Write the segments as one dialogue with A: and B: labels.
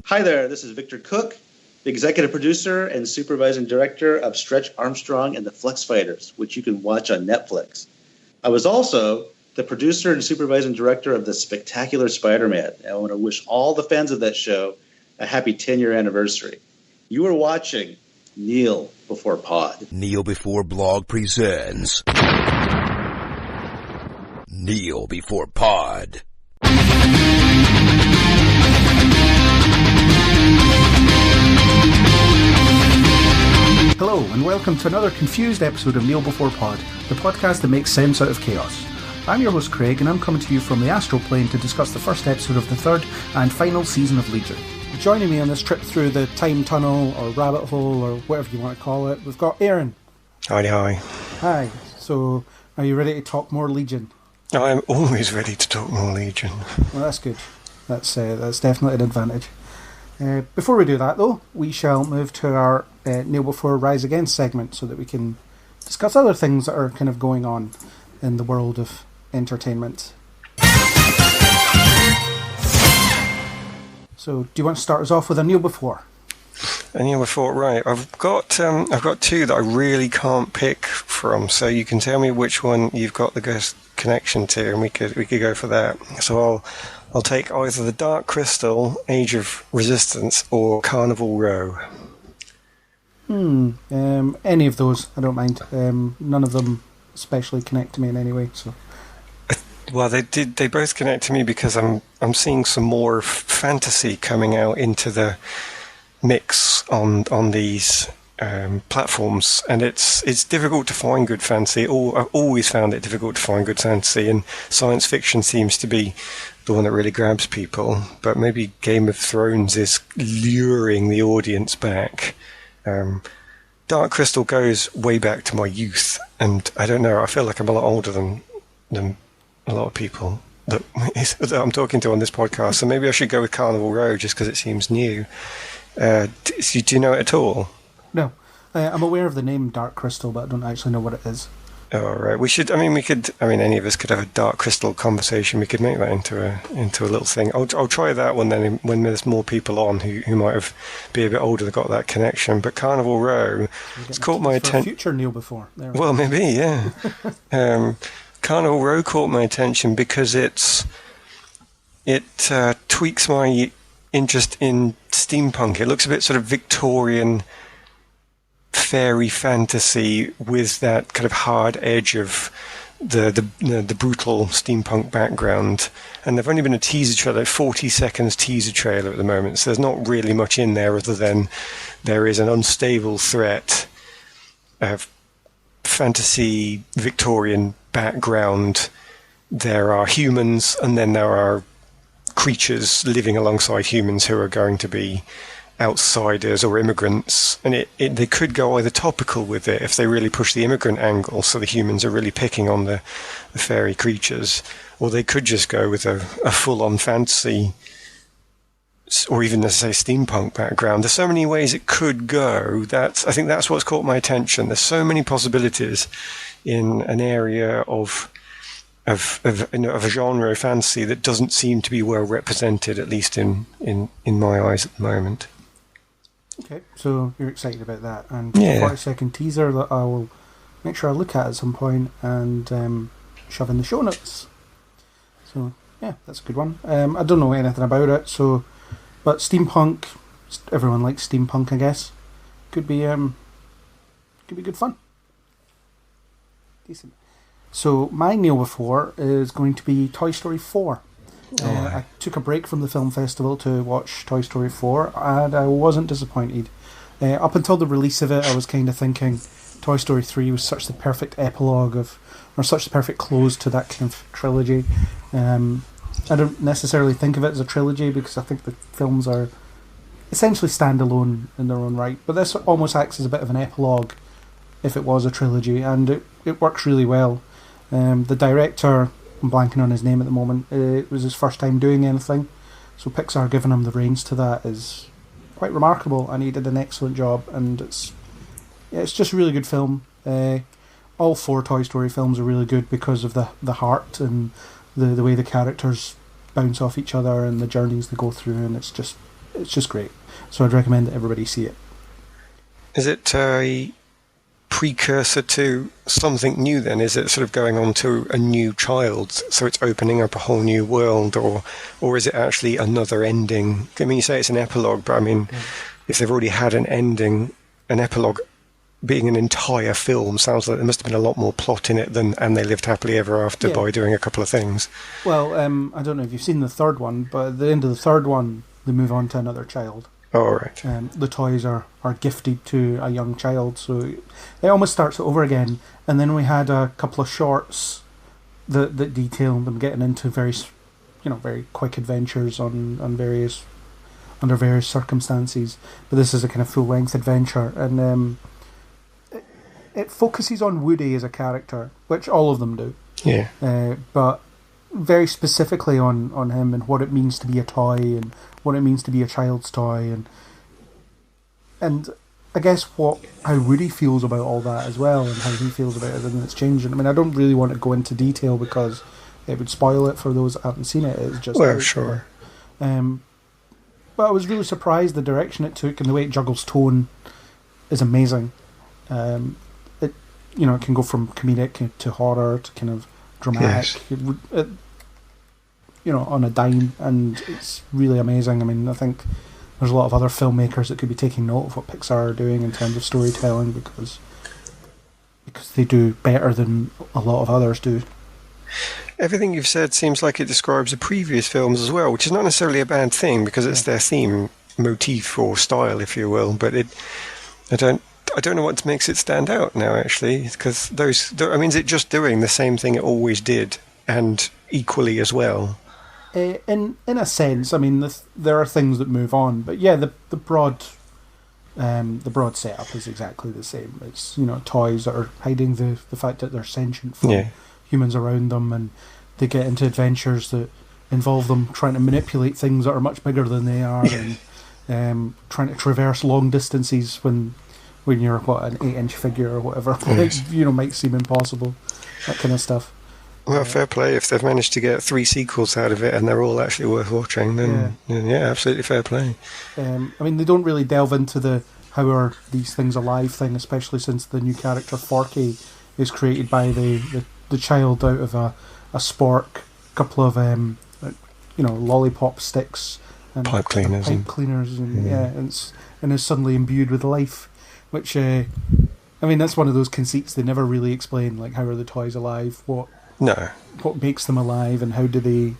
A: Hi there, this is Victor Cook, the executive producer and supervising director of Stretch Armstrong and the Flex Fighters, which you can watch on Netflix. I was also the producer and supervising director of The Spectacular Spider-Man, and I want to wish all the fans of that show a happy 10-year anniversary. You are watching Kneel Before Pod.
B: Kneel Before Blog presents Kneel Before Pod.
C: Hello and welcome to another confused episode of Kneel Before Pod, the podcast that makes sense out of chaos. I'm your host Craig and I'm coming to you from the astral plane to discuss the first episode of the third and final season of Legion. Joining me on this trip through the time tunnel or rabbit hole or whatever you want to call it, we've got Aaron.
D: Hi.
C: Hi, so are you ready to talk more Legion?
D: I'm always ready to talk more Legion.
C: Well, that's good. That's definitely an advantage. Before we do that, though, we shall move to our Kneel Before Rise Again segment so that we can discuss other things that are kind of going on in the world of entertainment. So, do you want to start us off with a Kneel Before?
D: A Kneel Before, right. I've got two that I really can't pick from, so you can tell me which one you've got the best connection to, and we could go for that. So I'll take either the Dark Crystal, Age of Resistance, or Carnival Row.
C: Any of those, I don't mind. None of them especially connect to me in any way. So,
D: well, they both connect to me because I'm seeing some more fantasy coming out into the mix on these platforms, and it's difficult to find good fantasy. I've always found it difficult to find good fantasy, and science fiction seems to be the one that really grabs people. But maybe Game of Thrones is luring the audience back. Dark Crystal goes way back to my youth, and I don't know, I feel like I'm a lot older than a lot of people that I'm talking to on this podcast, so maybe I should go with Carnival Row just because it seems new. Do you know it at all?
C: No. I'm aware of the name Dark Crystal, but I don't actually know what it is.
D: Oh, right. Any of us could have a Dark Crystal conversation. We could make that into a little thing. I'll try that one then when there's more people on who might be a bit older that got that connection. But Carnival Row, it's caught my attention.
C: Future Kneel Before.
D: Well, maybe, yeah. Carnival Row caught my attention because it tweaks my interest in steampunk. It looks a bit sort of Victorian fairy fantasy with that kind of hard edge of the brutal steampunk background. And they've only been a teaser trailer, 40 seconds teaser trailer at the moment, so there's not really much in there other than there is an unstable threat of fantasy Victorian background. There are humans, and then there are creatures living alongside humans who are going to be outsiders or immigrants, and they could go either topical with it if they really push the immigrant angle, so the humans are really picking on the fairy creatures, or they could just go with a full-on fantasy or even, as I say, steampunk background. There's so many ways it could go. I think that's what's caught my attention. There's so many possibilities in an area of a genre of fantasy that doesn't seem to be well represented, at least in my eyes at the moment.
C: Okay, so you're excited about that, and
D: yeah.
C: 40-second teaser that I will make sure I look at some point and shove in the show notes. So yeah, that's a good one. I don't know anything about it, but steampunk, everyone likes steampunk, I guess. Could be good fun. Decent. So my Kneel Before is going to be Toy Story 4. I took a break from the film festival to watch Toy Story 4, and I wasn't disappointed. Up until the release of it, I was kind of thinking Toy Story 3 was such the perfect epilogue or such the perfect close to that kind of trilogy. I don't necessarily think of it as a trilogy because I think the films are essentially standalone in their own right, but this almost acts as a bit of an epilogue if it was a trilogy, and it works really well. The director, I'm blanking on his name at the moment, it was his first time doing anything, so Pixar giving him the reins to that is quite remarkable, and he did an excellent job, and it's just a really good film. All four Toy Story films are really good because of the heart and the way the characters bounce off each other and the journeys they go through, and it's it's just great. So I'd recommend that everybody see it.
D: Is it a precursor to something new then? Is it sort of going on to a new child, so it's opening up a whole new world, or is it actually another ending? I mean, you say it's an epilogue, but I mean, if they've already had an ending, an epilogue being an entire film sounds like there must have been a lot more plot in it than And They Lived Happily Ever After by doing a couple of things.
C: Well, I don't know if you've seen the third one, but at the end of the third one, they move on to another child.
D: Oh, right.
C: The toys are gifted to a young child, so it almost starts over again. And then we had a couple of shorts that detail them getting into very quick adventures under various circumstances. But this is a kind of full length adventure, and it focuses on Woody as a character, which all of them do.
D: Yeah.
C: But very specifically on him and what it means to be a toy and what it means to be a child's toy, and I guess how Woody feels about all that as well, and how he feels about everything that's changing. I mean, I don't really want to go into detail because it would spoil it for those that haven't seen it. It's just
D: sure.
C: But I was really surprised the direction it took and the way it juggles tone is amazing. It can go from comedic to horror to kind of dramatic.
D: Yes.
C: On a dime, and it's really amazing. I mean, I think there's a lot of other filmmakers that could be taking note of what Pixar are doing in terms of storytelling because they do better than a lot of others do.
D: Everything you've said seems like it describes the previous films as well, which is not necessarily a bad thing because it's their theme motif or style, if you will. But I don't know what makes it stand out now, actually, because is it just doing the same thing it always did and equally as well?
C: In a sense, I mean, there are things that move on, but yeah, the broad setup is exactly the same. It's toys that are hiding the fact that they're sentient from humans around them, and they get into adventures that involve them trying to manipulate things that are much bigger than they are, and trying to traverse long distances when you're an 8-inch figure or whatever, might seem impossible. That kind of stuff.
D: Well, fair play. If they've managed to get 3 sequels out of it and they're all actually worth watching, then absolutely fair play.
C: I mean, they don't really delve into the how are these things alive thing, especially since the new character Forky is created by the child out of a spork, a couple of lollipop sticks and
D: pipe cleaners,
C: and is suddenly imbued with life, which that's one of those conceits they never really explain, like how are the toys alive, what makes them alive, and how do they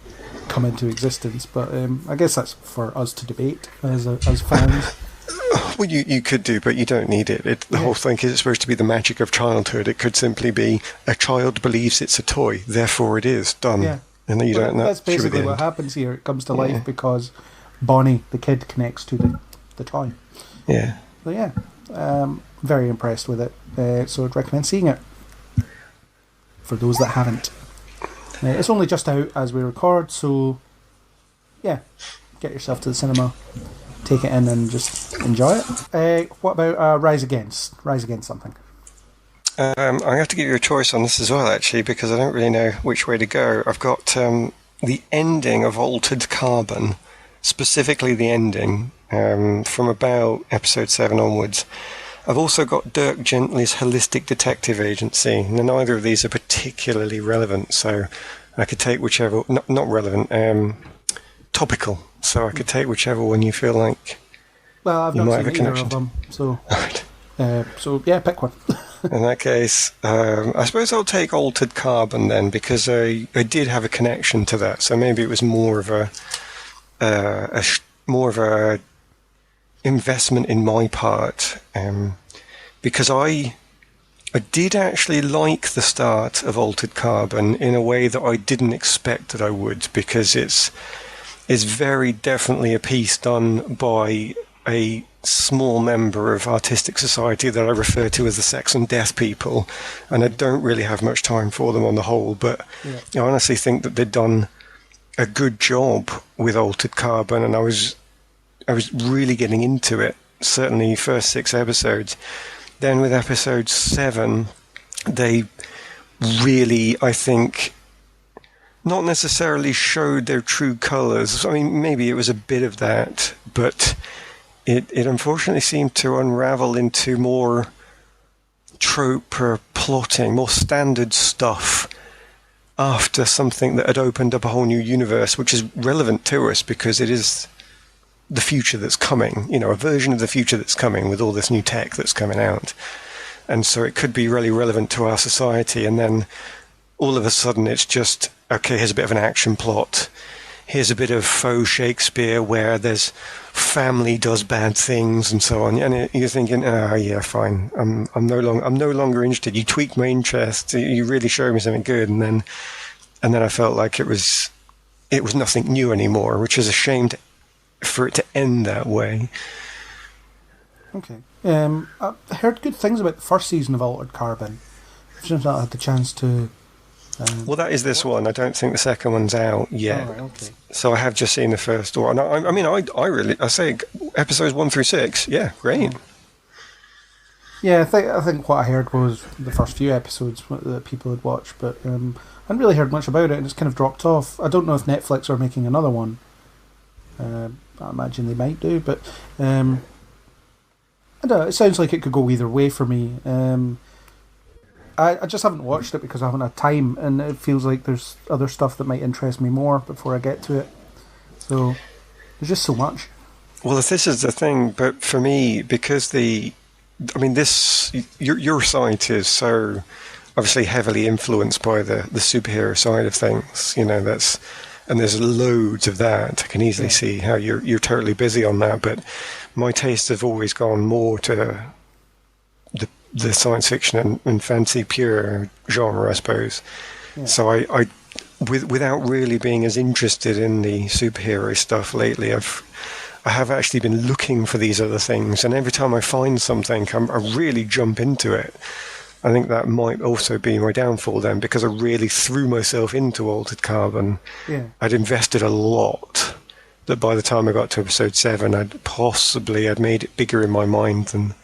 C: come into existence. But I guess that's for us to debate as fans.
D: Well, you could do, but you don't need it. The whole thing is supposed to be the magic of childhood. It could simply be a child believes it's a toy, therefore it is done.
C: Yeah.
D: And then
C: that's basically what happens here. It comes to life because Bonnie, the kid, connects to the toy.
D: Yeah.
C: So very impressed with it. So I'd recommend seeing it for those that haven't. It's only just out as we record, so get yourself to the cinema, take it in, and just enjoy it. What about Rise Against something?
D: I have to give you a choice on this as well, actually, because I don't really know which way to go. I've got the ending of Altered Carbon, specifically the ending from about episode 7 onwards. I've also got Dirk Gently's Holistic Detective Agency. Now, neither of these are particularly relevant, so I could take whichever... Not relevant, topical. So I could take whichever one you feel like.
C: Well, I've not seen either of them, so... pick one.
D: In that case, I suppose I'll take Altered Carbon then, because I did have a connection to that. So maybe it was more of a investment in my part, because I did actually like the start of Altered Carbon in a way that I didn't expect that I would, because it's very definitely a piece done by a small member of artistic society that I refer to as the sex and death people, and I don't really have much time for them on the whole, but I honestly think that they'd done a good job with Altered Carbon, and I was really getting into it, certainly first 6 episodes. Then with episode 7, they really, I think, not necessarily showed their true colours. I mean, maybe it was a bit of that, but it unfortunately seemed to unravel into more trope or plotting, more standard stuff after something that had opened up a whole new universe, which is relevant to us because it is the future that's coming, a version of the future that's coming with all this new tech that's coming out. And so it could be really relevant to our society. And then all of a sudden it's just, okay, here's a bit of an action plot. Here's a bit of faux Shakespeare where there's family does bad things and so on. And you're thinking, yeah, fine. I'm no longer interested. You tweaked my interest. You really showed me something good. And then I felt like it was nothing new anymore, which is a shame for it to end that way.
C: Okay. I heard good things about the first season of Altered Carbon. I've just not had the chance to...
D: well, that is this one. I don't think the second one's out yet.
C: Oh, right, okay.
D: So I have just seen the first one. I say episodes 1 through 6. Yeah, great.
C: Yeah, I think what I heard was the first few episodes that people had watched, but I hadn't really heard much about it, and it's kind of dropped off. I don't know if Netflix are making another one. I imagine they might do, but I don't know. It sounds like it could go either way for me. I just haven't watched it because I haven't had time, and it feels like there's other stuff that might interest me more before I get to it. So there's just so much.
D: Well, if this is the thing, but for me, because your site is so obviously heavily influenced by the superhero side of things, and there's loads of that. I can easily see how you're totally busy on that, but my tastes have always gone more to the science fiction and fantasy pure genre, I suppose. Yeah. So I without really being as interested in the superhero stuff lately, I have actually been looking for these other things, and every time I find something, I really jump into it. I think that might also be my downfall then, because I really threw myself into Altered Carbon. Yeah. I'd invested a lot, that by the time I got to episode 7, I'd made it bigger in my mind than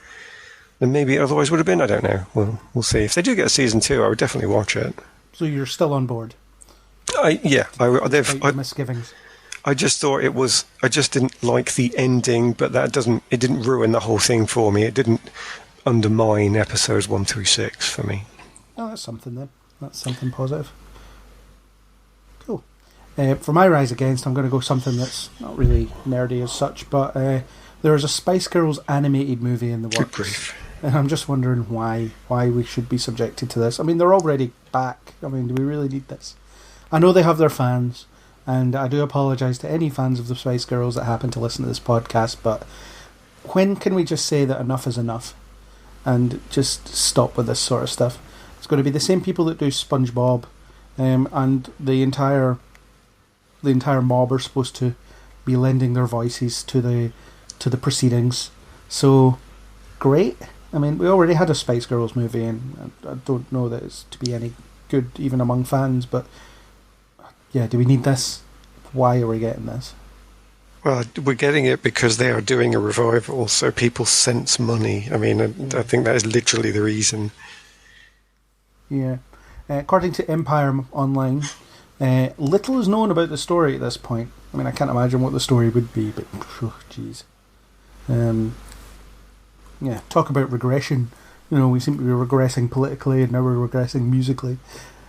D: maybe it otherwise would have been. I don't know. Well, we'll see. If they do get a season 2, I would definitely watch it.
C: So you're still on board?
D: They've
C: misgivings.
D: I just thought I just didn't like the ending, but it didn't ruin the whole thing for me. It didn't undermine episodes 1 through 6 for me.
C: Oh, that's something then. That's something positive. Cool. For my Rise Against, I'm going to go something that's not really nerdy as such, but there is a Spice Girls animated movie in the works. Good grief. And I'm just wondering why we should be subjected to this. I mean, they're already back. I mean, do we really need this? I know they have their fans, and I do apologise to any fans of the Spice Girls that happen to listen to this podcast, but when can we just say that enough is enough and just stop with this sort of stuff? It's going to be the same people that do SpongeBob, and the entire mob are supposed to be lending their voices to the proceedings. So, great. I mean, we already had a Spice Girls movie, and I don't know that it's to be any good even among fans, but yeah, do we need this? Why are we getting this?
D: Well, we're getting it because they are doing a revival, so people sense money. I mean, I think that is literally the reason.
C: Yeah. According to Empire Online, little is known about the story at this point. I mean, I can't imagine what the story would be, but jeez. Yeah, talk about regression. We seem to be regressing politically, and now we're regressing musically.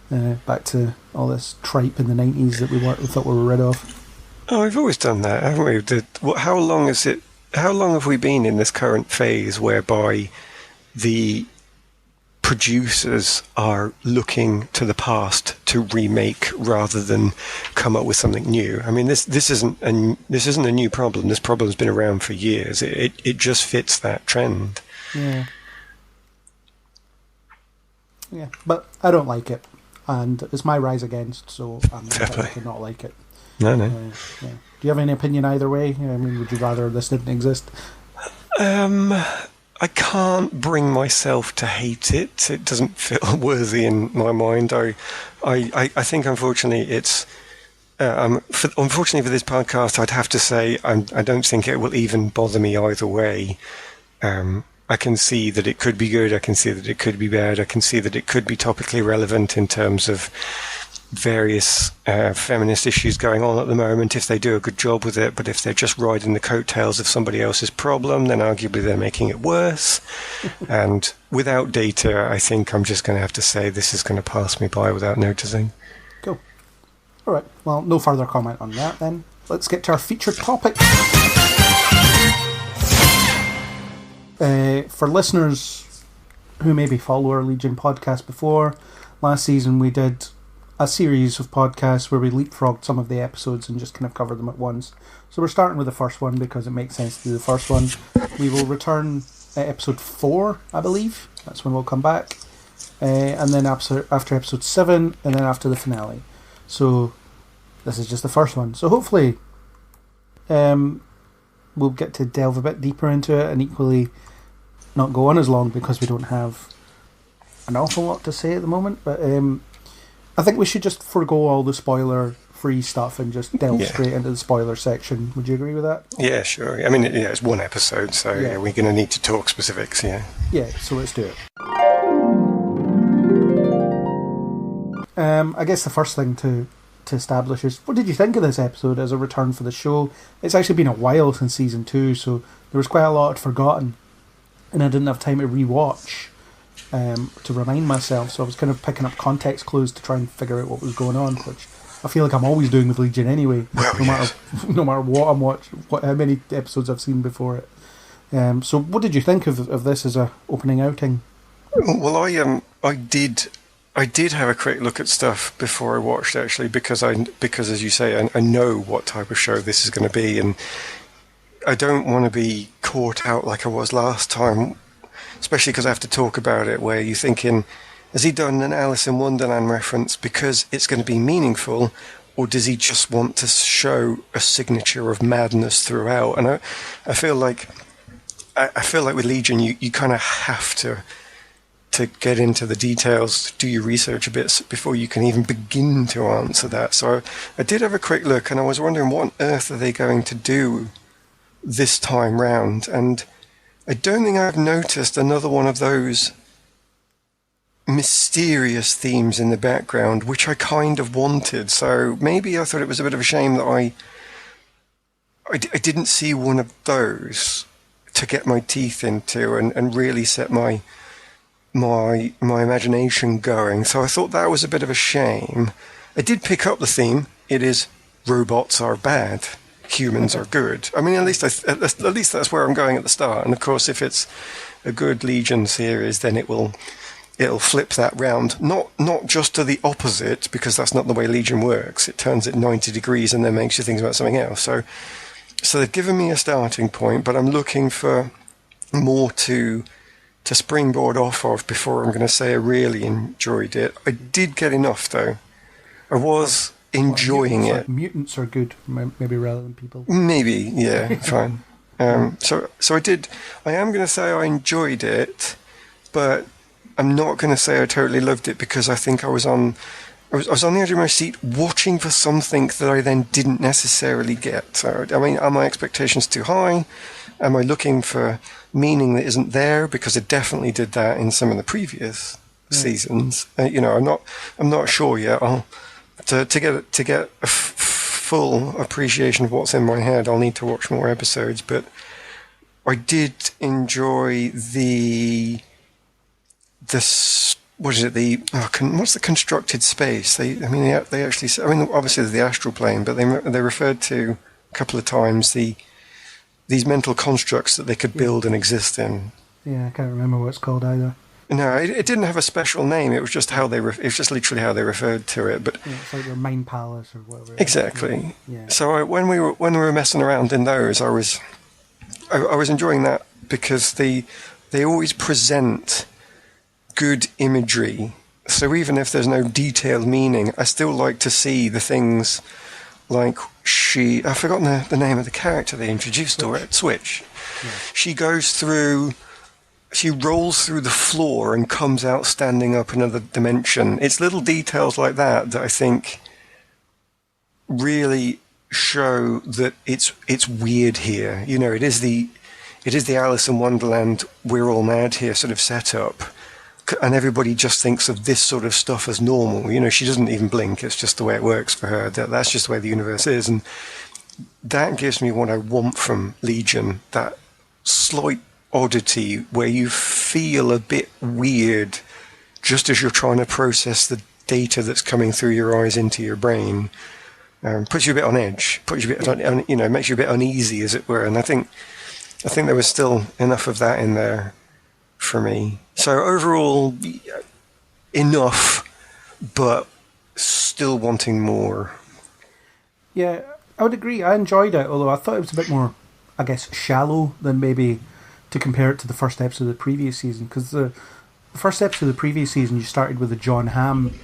C: Back to all this tripe in the 90s that we thought we were rid of.
D: Oh, we've always done that, haven't we? How long have we been in this current phase whereby the producers are looking to the past to remake rather than come up with something new? I mean, this isn't a new problem. This problem's been around for years. It just fits that trend.
C: Yeah. Yeah, but I don't like it, and it's my Rise Against, so I'm not to not like it.
D: No.
C: Yeah. Do you have any opinion either way? I mean, would you rather this didn't exist?
D: I can't bring myself to hate it. It doesn't feel worthy in my mind. I think, unfortunately, it's... unfortunately for this podcast, I'd have to say I don't think it will even bother me either way. I can see that it could be good. I can see that it could be bad. I can see that it could be topically relevant in terms of various feminist issues going on at the moment if they do a good job with it, but if they're just riding the coattails of somebody else's problem, then arguably they're making it worse. And without data, I think I'm just going to have to say this is going to pass me by without noticing.
C: Cool. All right. Well, no further comment on that then. Let's get to our featured topic. For listeners who maybe follow our Legion podcast before, last season we did a series of podcasts where we leapfrogged some of the episodes and just kind of covered them at once. So we're starting with the first one because it makes sense to do the first one. We will return at episode 4, I believe. That's when we'll come back. And then after episode 7, and then after the finale. So this is just the first one. So hopefully we'll get to delve a bit deeper into it and equally not go on as long because we don't have an awful lot to say at the moment. But I think we should just forego all the spoiler-free stuff and just delve straight into the spoiler section. Would you agree with that? Yeah,
D: sure. I mean, it's one episode, so we're going to need to talk specifics,
C: Yeah, so let's do it. I guess the first thing to establish is, what did you think of this episode as a return for the show? It's actually been a while since season 2, so there was quite a lot I'd forgotten, and I didn't have time to rewatch to remind myself, so I was kind of picking up context clues to try and figure out what was going on, which I feel like I'm always doing with Legion anyway, no matter what I'm watching, how many episodes I've seen before it. So what did you think of this as a opening outing?
D: Well, I did have a quick look at stuff before I watched, actually, because as you say, I know what type of show this is going to be, and I don't want to be caught out like I was last time, especially because I have to talk about it, where you're thinking, has he done an Alice in Wonderland reference because it's going to be meaningful, or does he just want to show a signature of madness throughout? And I feel like with Legion, you kind of have to get into the details, do your research a bit before you can even begin to answer that. So I did have a quick look, and I was wondering what on earth are they going to do this time round, and I don't think I've noticed another one of those mysterious themes in the background, which I kind of wanted. So maybe I thought it was a bit of a shame that I didn't see one of those to get my teeth into and really set my imagination going. So I thought that was a bit of a shame. I did pick up the theme. It is robots are bad, humans are good. I mean, at least that's where I'm going at the start. And of course, if it's a good Legion series, then it'll flip that round. Not just to the opposite, because that's not the way Legion works. It turns it 90 degrees and then makes you think about something else. So they've given me a starting point, but I'm looking for more to springboard off of before I'm going to say I really enjoyed it. I did get enough, though. I was enjoying it.
C: Mutants are good, maybe, rather than people.
D: Maybe, yeah, fine. So I did. I am going to say I enjoyed it, but I'm not going to say I totally loved it, because I think I was on the edge of my seat watching for something that I then didn't necessarily get. So, I mean, are my expectations too high? Am I looking for meaning that isn't there? Because it definitely did that in some of the previous seasons. I'm not sure yet. To get a full appreciation of what's in my head, I'll need to watch more episodes. But I did enjoy what's the constructed space? They actually, I mean, obviously there's the astral plane, but they referred to a couple of times these mental constructs that they could build and exist in.
C: Yeah, I can't remember what it's called either.
D: No, it didn't have a special name. It was just it was just literally how they referred to it. But
C: yeah, it's like their mind palace or whatever.
D: Exactly.
C: Yeah.
D: So when we were messing around in those, I was enjoying that, because they always present good imagery. So even if there's no detailed meaning, I still like to see the things like I've forgotten the name of the character they introduced, Switch. Yeah. She rolls through the floor and comes out standing up another dimension. It's little details like that I think really show that it's weird here. It is the Alice in Wonderland, we're all mad here sort of setup. and everybody just thinks of this sort of stuff as normal. You know, she doesn't even blink. It's just the way it works for her. That's just the way the universe is. And that gives me what I want from Legion, that slight oddity where you feel a bit weird just as you're trying to process the data that's coming through your eyes into your brain. Puts you a bit on edge, puts you a bit on, you know, makes you a bit uneasy, as it were. And I think there was still enough of that in there for me. So overall, enough, but still wanting more.
C: Yeah, I would agree. I enjoyed it, although I thought it was a bit more, I guess, shallow than maybe to compare it to the first episode of the previous season. Because the first episode of the previous season, you started with the John Hamm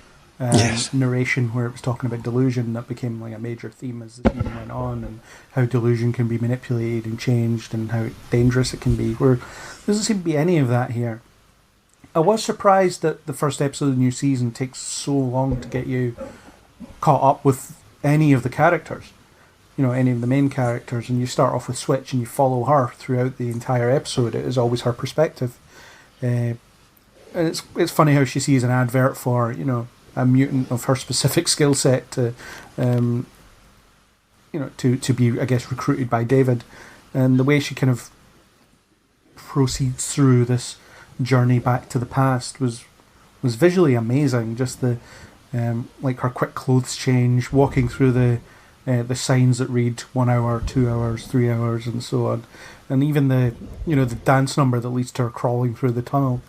C: narration where it was talking about delusion. That became like a major theme as the season went on, and how delusion can be manipulated and changed, and how dangerous it can be. Where there doesn't seem to be any of that here. I was surprised that the first episode of the new season takes so long to get you caught up with any of the characters. You know, any of the main characters, and you start off with Switch and you follow her throughout the entire episode. It is always her perspective. And it's funny how she sees an advert for, you know, a mutant of her specific skill set to, you know, to be, I guess, recruited by David. And the way she kind of proceeds through this journey back to the past was visually amazing. Just the like her quick clothes change, walking through the signs that read 1 hour, 2 hours, 3 hours, and so on, and even the dance number that leads to her crawling through the tunnel,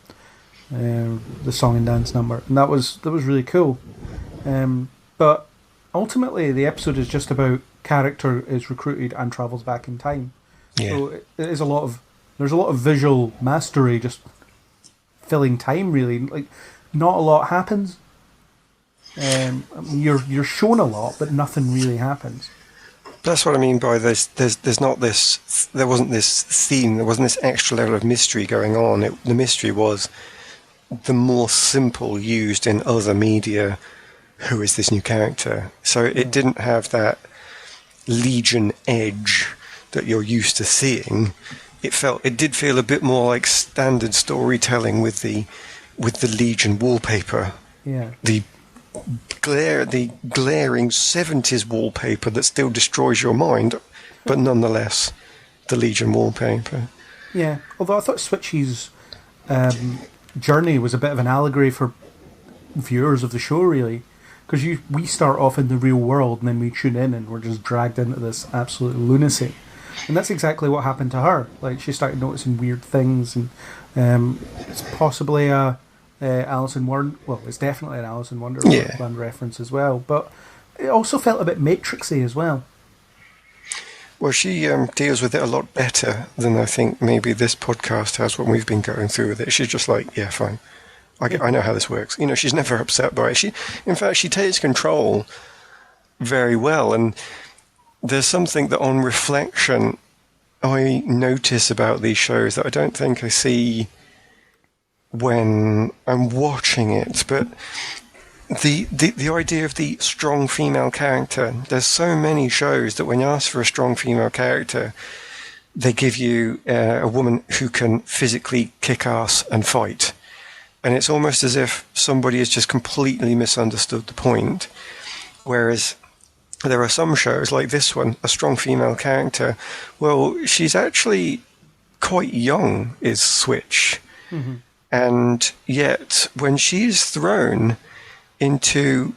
C: the song and dance number, and that was really cool. But ultimately, the episode is just about character is recruited and travels back in time.
D: Yeah.
C: So it is there's a lot of visual mastery, just filling time. Really, like not a lot happens. You're shown a lot, but nothing really happens.
D: That's what I mean by this. There's not this. There wasn't this theme. There wasn't this extra level of mystery going on. The mystery was the more simple used in other media. Who is this new character? So it didn't have that Legion edge that you're used to seeing. It did feel a bit more like standard storytelling with the Legion wallpaper.
C: Yeah.
D: The glaring 70s wallpaper that still destroys your mind, but nonetheless the Legion wallpaper.
C: Yeah, although I thought Switchy's journey was a bit of an allegory for viewers of the show, really, because we start off in the real world and then we tune in and we're just dragged into this absolute lunacy, and that's exactly what happened to her. Like, she started noticing weird things, and it's possibly a Alice in Wonderland. Well, it's definitely an Alice in Wonderland reference as well, but it also felt a bit Matrixy as well.
D: Well, she deals with it a lot better than I think maybe this podcast has when we've been going through with it. She's just like, yeah, fine. I know how this works. You know, she's never upset by it. In fact, she takes control very well. And there's something that on reflection I notice about these shows that I don't think I see when I'm watching it. But the idea of the strong female character, there's so many shows that when you ask for a strong female character, they give you a woman who can physically kick ass and fight. And it's almost as if somebody has just completely misunderstood the point. Whereas there are some shows like this one, a strong female character, well, she's actually quite young, is Switch. Mm-hmm. And yet, when she's thrown into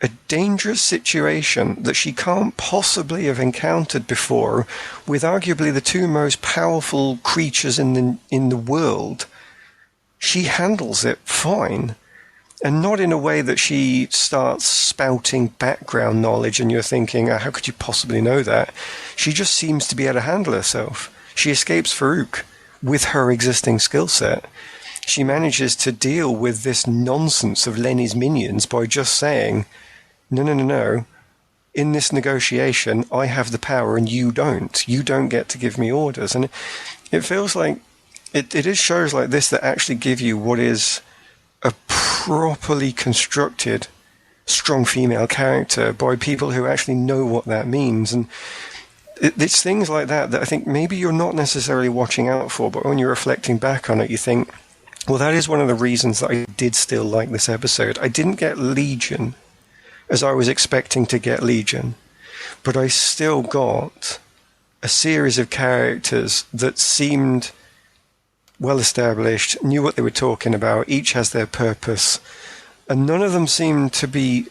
D: a dangerous situation that she can't possibly have encountered before, with arguably the two most powerful creatures in the world, she handles it fine. And not in a way that she starts spouting background knowledge and you're thinking, how could you possibly know that? She just seems to be able to handle herself. She escapes Farouk with her existing skill set. She manages to deal with this nonsense of Lenny's minions by just saying, no. In this negotiation, I have the power and you don't. You don't get to give me orders. And it feels like it is shows like this that actually give you what is a properly constructed strong female character by people who actually know what that means. And it's things like that I think maybe you're not necessarily watching out for, but when you're reflecting back on it, you think, Well, that is one of the reasons that I did still like this episode. I didn't get Legion as I was expecting to get Legion, but I still got a series of characters that seemed well established, knew what they were talking about, each has their purpose, and none of them seemed to be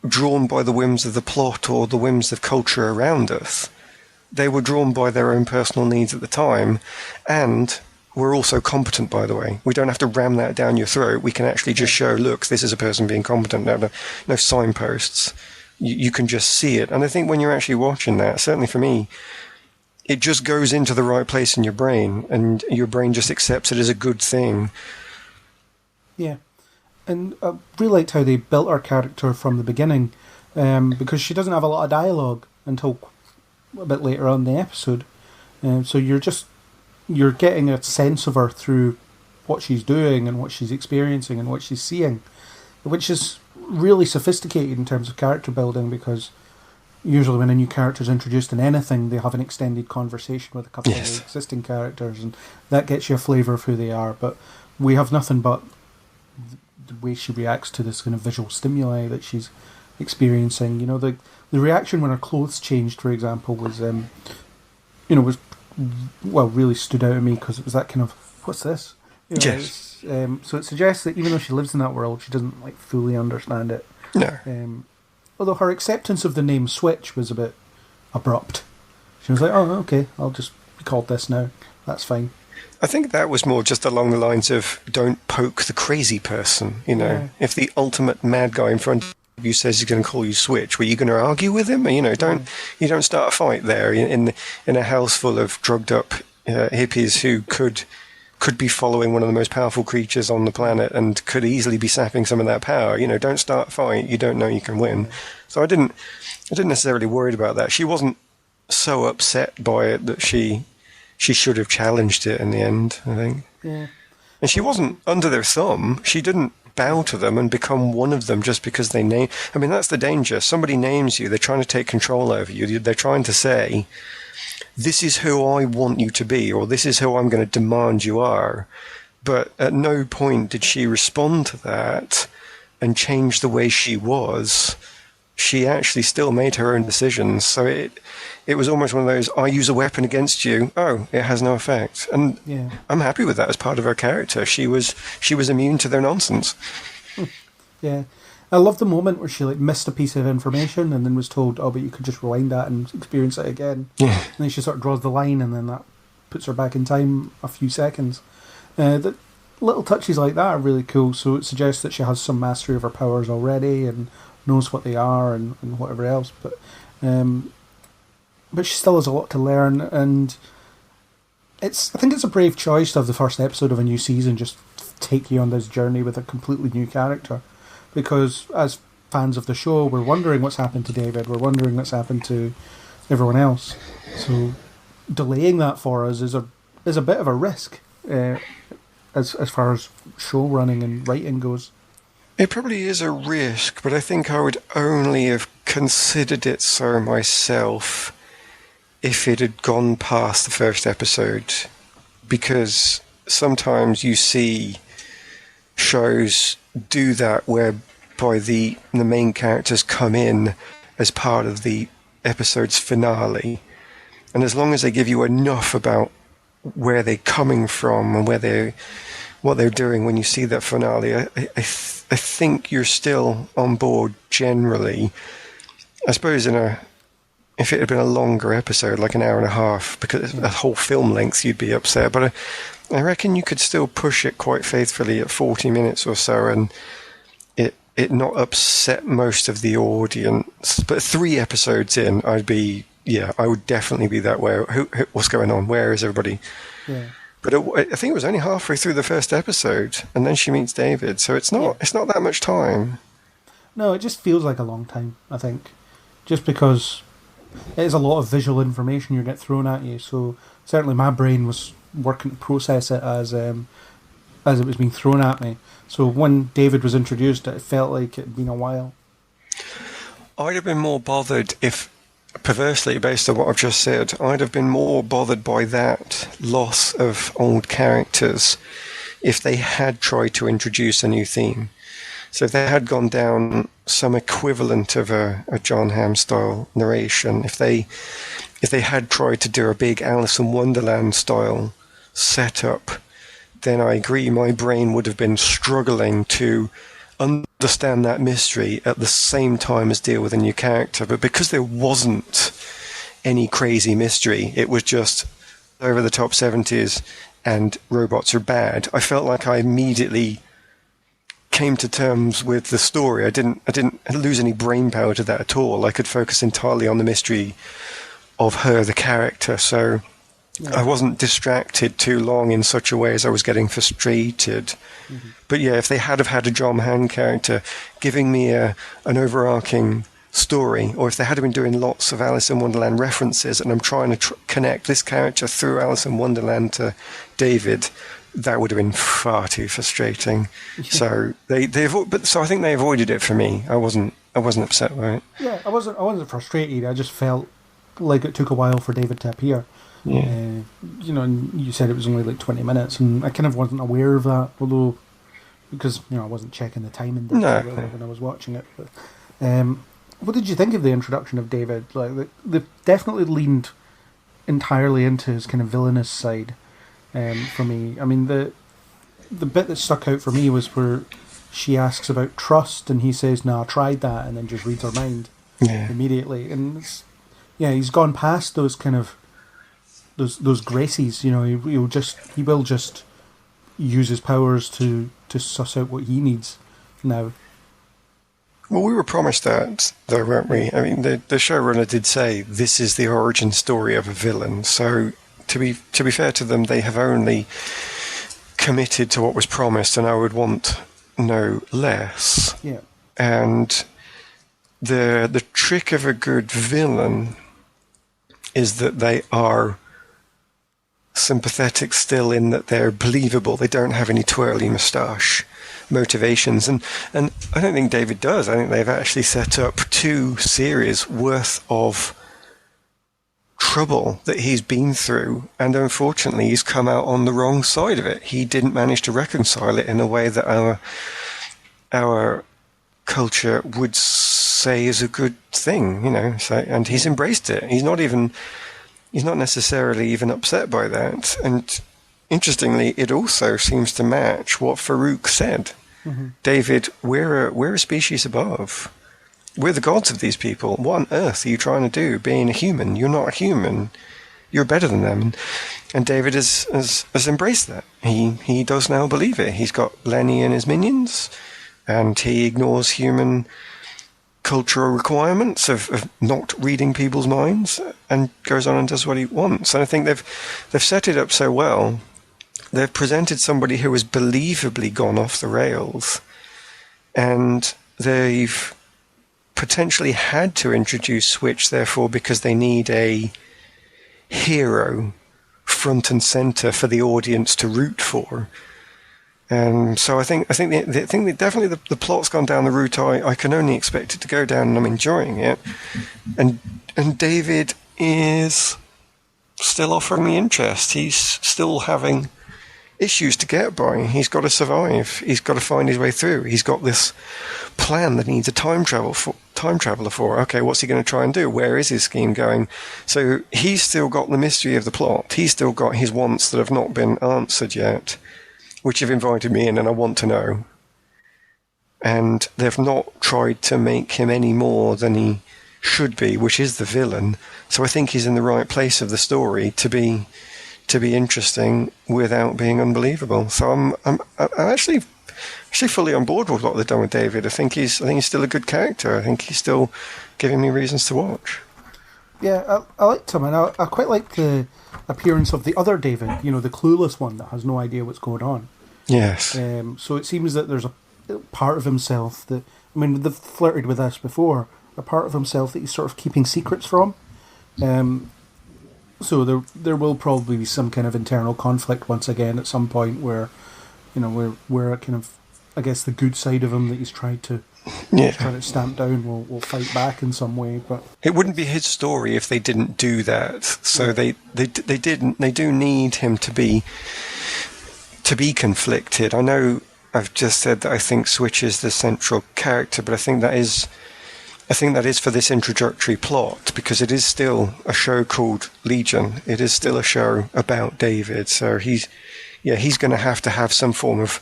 D: drawn by the whims of the plot or the whims of culture around us. They were drawn by their own personal needs at the time, and were also competent, by the way. We don't have to ram that down your throat. We can actually just show, look, this is a person being competent. No signposts. You can just see it. And I think when you're actually watching that, certainly for me, it just goes into the right place in your brain, and your brain just accepts it as a good thing.
C: Yeah. And I really liked how they built her character from the beginning, because she doesn't have a lot of dialogue until a bit later on in the episode. So you're getting a sense of her through what she's doing and what she's experiencing and what she's seeing, which is really sophisticated in terms of character building, because usually when a new character is introduced in anything, they have an extended conversation with a couple of the existing characters, and that gets you a flavour of who they are. But we have nothing but the way she reacts to this kind of visual stimuli that she's experiencing. You know, the reaction when her clothes changed, for example, was really stood out to me, because it was that kind of, what's this? You know,
D: Yes.
C: So it suggests that even though she lives in that world, she doesn't fully understand it.
D: No.
C: Although her acceptance of the name Switch was a bit abrupt. She was like, oh, okay, I'll just be called this now. That's fine.
D: I think that was more just along the lines of, don't poke the crazy person, you know.
C: Yeah.
D: If the ultimate mad guy in front of you says he's going to call you Switch, were you going to argue with him? You know, you don't start a fight there in a house full of drugged up hippies who could be following one of the most powerful creatures on the planet and could easily be sapping some of that power. You know, don't start a fight. You don't know you can win. So I didn't necessarily worried about that. She wasn't so upset by it that she should have challenged it in the end, I think.
C: Yeah.
D: And she wasn't under their thumb. She didn't bow to them and become one of them just because they name. I mean, that's the danger. Somebody names you. They're trying to take control over you. They're trying to say, this is who I want you to be, or this is who I'm going to demand you are. But at no point did she respond to that and change the way she was. She actually still made her own decisions. So it was almost one of those, I use a weapon against you. Oh, it has no effect. And
C: Yeah.
D: I'm happy with that as part of her character. She was immune to their nonsense.
C: Yeah. I love the moment where she missed a piece of information and then was told, oh, but you could just rewind that and experience it again.
D: Yeah.
C: And then she sort of draws the line, and then that puts her back in time a few seconds. The little touches like that are really cool. So it suggests that she has some mastery of her powers already and knows what they are and whatever else. But she still has a lot to learn, and I think it's a brave choice to have the first episode of a new season just take you on this journey with a completely new character. Because as fans of the show, we're wondering what's happened to David, we're wondering what's happened to everyone else. So delaying that for us is a bit of a risk as far as show running and writing goes.
D: It probably is a risk, but I think I would only have considered it so myself if it had gone past the first episode. Because sometimes you see shows do that whereby the main characters come in as part of the episode's finale, and as long as they give you enough about where they're coming from and what they're doing when you see that finale, I think you're still on board generally. I suppose if it had been a longer episode, like an hour and a half, because a whole film length, you'd be upset, but I reckon you could still push it quite faithfully at 40 minutes or so and it not upset most of the audience. But 3 episodes in, I would definitely be that way. What's going on? Where is everybody?
C: Yeah.
D: But I think it was only halfway through the first episode, and then she meets David, so it's not that much time.
C: No, it just feels like a long time, I think. Just because it is a lot of visual information you get thrown at you, so certainly my brain was working to process it as it was being thrown at me. So when David was introduced, it felt like it had been a while.
D: I'd have been more bothered if, perversely, based on what I've just said, I'd have been more bothered by that loss of old characters if they had tried to introduce a new theme. So if they had gone down some equivalent of a John Hamm style narration, if they had tried to do a big Alice in Wonderland style setup, then I agree my brain would have been struggling to understand that mystery at the same time as deal with a new character. But because there wasn't any crazy mystery, it was just over the top 70s and robots are bad, I felt like I immediately came to terms with the story. I didn't lose any brain power to that at all. I could focus entirely on the mystery of her, the character. So I wasn't distracted too long in such a way as I was getting frustrated. Mm-hmm. But yeah, if they had have had a John Hamm character giving me an overarching story, or if they had been doing lots of Alice in Wonderland references and I'm trying to connect this character through Alice in Wonderland to David, that would have been far too frustrating. So so I think they avoided it for me. I wasn't upset by it.
C: Yeah, I wasn't frustrated. I just felt like it took a while for David to appear. Yeah. And you said it was only like 20 minutes, and I kind of wasn't aware of that, although because I wasn't checking the timing when I was watching it. But what did you think of the introduction of David? Like, they definitely leaned entirely into his kind of villainous side. For me, I mean, the bit that stuck out for me was where she asks about trust, and he says, "No, I tried that," and then just reads her mind immediately. And he's gone past those kind of those graces. He will just use his powers to suss out what he needs now.
D: Well, we were promised that, though, weren't we? I mean, the showrunner did say this is the origin story of a villain, so. To be fair to them, they have only committed to what was promised, and I would want no less.
C: Yeah.
D: And the trick of a good villain is that they are sympathetic still, in that they're believable. They don't have any twirly moustache motivations, and I don't think David does. I think they've actually set up 2 series worth of trouble that he's been through, and unfortunately he's come out on the wrong side of it. He didn't manage to reconcile it in a way that our culture would say is a good thing, so, and he's embraced it. He's not necessarily even upset by that. And interestingly, it also seems to match what Farouk said. Mm-hmm. David, we're a species above. We're the gods of these people. What on earth are you trying to do being a human? You're not a human. You're better than them. And David has embraced that. He does now believe it. He's got Lenny and his minions, and he ignores human cultural requirements of not reading people's minds, and goes on and does what he wants. And I think they've set it up so well. They've presented somebody who has believably gone off the rails, and they've potentially had to introduce Switch, therefore, because they need a hero front and center for the audience to root for. And so I think definitely the plot's gone down the route I can only expect it to go down, and I'm enjoying it. And David is still offering me interest. He's still having issues to get by. He's got to survive. He's got to find his way through. He's got this plan that he needs a time traveler for. Okay, what's he going to try and do? Where is his scheme going? So he's still got the mystery of the plot. He's still got his wants that have not been answered yet, which have invited me in, and I want to know. And they've not tried to make him any more than he should be, which is the villain. So I think he's in the right place of the story to be interesting without being unbelievable. So I'm actually fully on board with what they've done with David. I think he's still a good character. I think he's still giving me reasons to watch.
C: Yeah, I liked him, and I quite like the appearance of the other David. The clueless one that has no idea what's going on.
D: Yes.
C: So it seems that there's a part of himself that, I mean, they've flirted with this before. A part of himself that he's sort of keeping secrets from. So there will probably be some kind of internal conflict once again at some point where, where kind of, I guess, the good side of him that he's trying to stamp down will fight back in some way. But
D: it wouldn't be his story if they didn't do that. So they do need him to to be conflicted. I know I've just said that I think Switch is the central character, but I think that is for this introductory plot, because it is still a show called Legion. It is still a show about David, so he's going to have some form of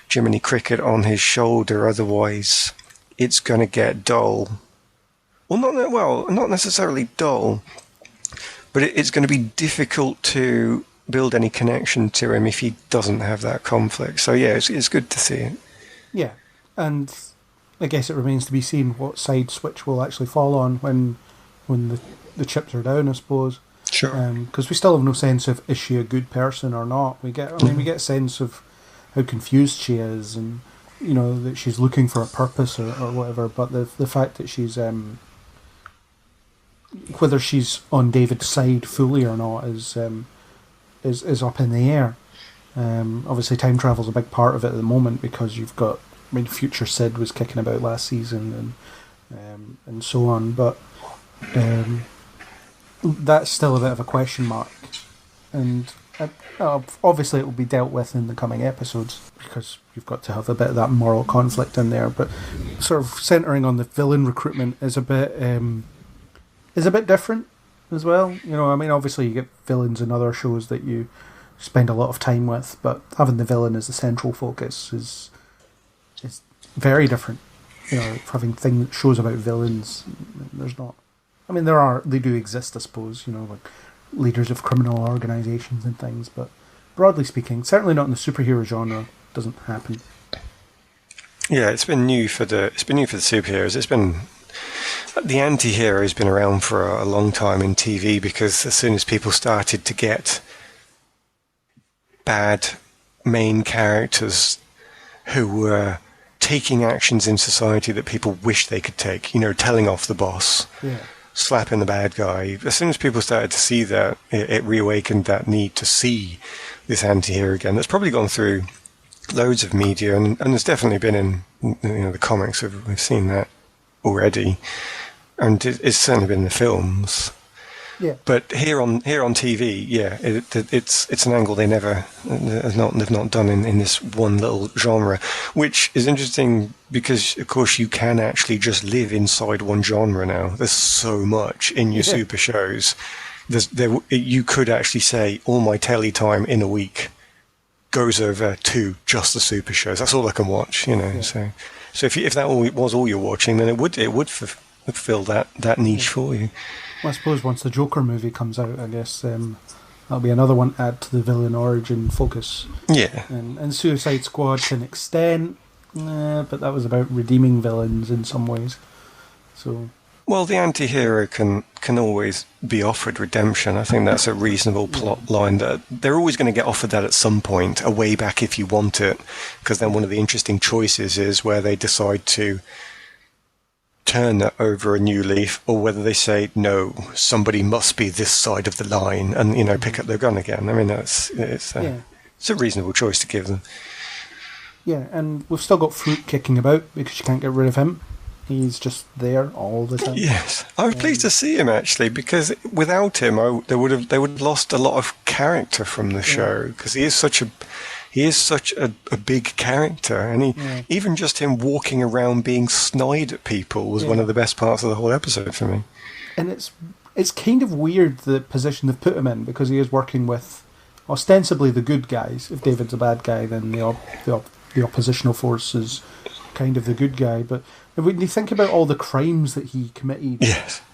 D: Jiminy Cricket on his shoulder, otherwise it's going to get dull. Not necessarily dull, but it's going to be difficult to build any connection to him if he doesn't have that conflict. So yeah, it's good to see it.
C: Yeah, and I guess it remains to be seen what side Switch will actually fall on when the chips are down, I suppose.
D: Sure.
C: Because we still have no sense of, is she a good person or not. We get a sense of how confused she is, and that she's looking for a purpose or whatever. But the fact that she's whether she's on David's side fully or not is up in the air. Obviously, time travel's a big part of it at the moment, because you've got, Future Sid was kicking about last season and so on, but that's still a bit of a question mark, and obviously it will be dealt with in the coming episodes, because you've got to have a bit of that moral conflict in there. But sort of centering on the villain recruitment is a bit different as well. Obviously you get villains in other shows that you spend a lot of time with, but having the villain as the central focus is very different. Having shows about villains, there's not. They do exist, I suppose. Like leaders of criminal organisations and things, but broadly speaking, certainly not in the superhero genre. Doesn't happen.
D: Yeah, it's been new for the superheroes. It's been. The anti-hero has been around for a long time in TV, because as soon as people started to get bad main characters who were taking actions in society that people wish they could take, telling off the boss, slapping the bad guy, as soon as people started to see that, it reawakened that need to see this anti-hero again. That's probably gone through loads of media, and there's definitely been in the comics. We've seen that already, and it's certainly been in the films.
C: Yeah.
D: But here on TV, it's an angle they've not done in this one little genre, which is interesting because, of course, you can actually just live inside one genre now. There's so much in your super shows. You could actually say all my telly time in a week goes over to just the super shows. That's all I can watch, Yeah. So if that was all you're watching, then it would fulfill that niche for you.
C: Well, I suppose once the Joker movie comes out, I guess that'll be another one to add to the villain origin focus.
D: Yeah.
C: And Suicide Squad to an extent, but that was about redeeming villains in some ways. So.
D: Well, the anti-hero can always be offered redemption. I think that's a reasonable plot line. That they're always going to get offered that at some point, a way back if you want it, because then one of the interesting choices is where they decide to turn that over a new leaf, or whether they say, no, somebody must be this side of the line, and pick up their gun again. It's a reasonable choice to give them.
C: Yeah, and we've still got Fruit kicking about because you can't get rid of him. He's just there all the time.
D: Yes, I was pleased to see him actually, because without him, they would have lost a lot of character from the show, because he is such a big character, and even just him walking around being snide at people was one of the best parts of the whole episode for me. And
C: it's kind of weird the position they've put him in, because he is working with ostensibly the good guys. If David's a bad guy, then the oppositional force is kind of the good guy. But when you think about all the crimes that he committed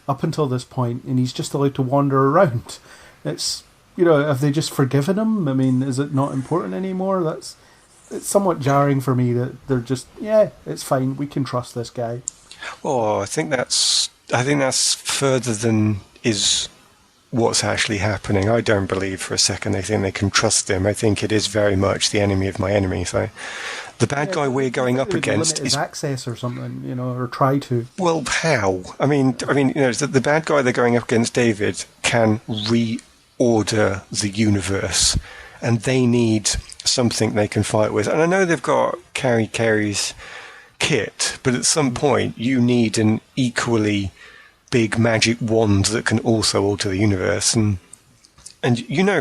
C: up until this point, and he's just allowed to wander around, it's, have they just forgiven him? Is it not important anymore? It's somewhat jarring for me that they're just, it's fine, we can trust this guy.
D: Oh, I think that's further than is what's actually happening. I don't believe for a second they think they can trust him. I think it is very much the enemy of my enemy. So the bad guy we're going up against is
C: access or something, or try to.
D: Well, how? The bad guy they're going up against, David, can reorder the universe, and they need something they can fight with. And I know they've got Carrie's kit, but at some point you need an equally big magic wand that can also alter the universe. And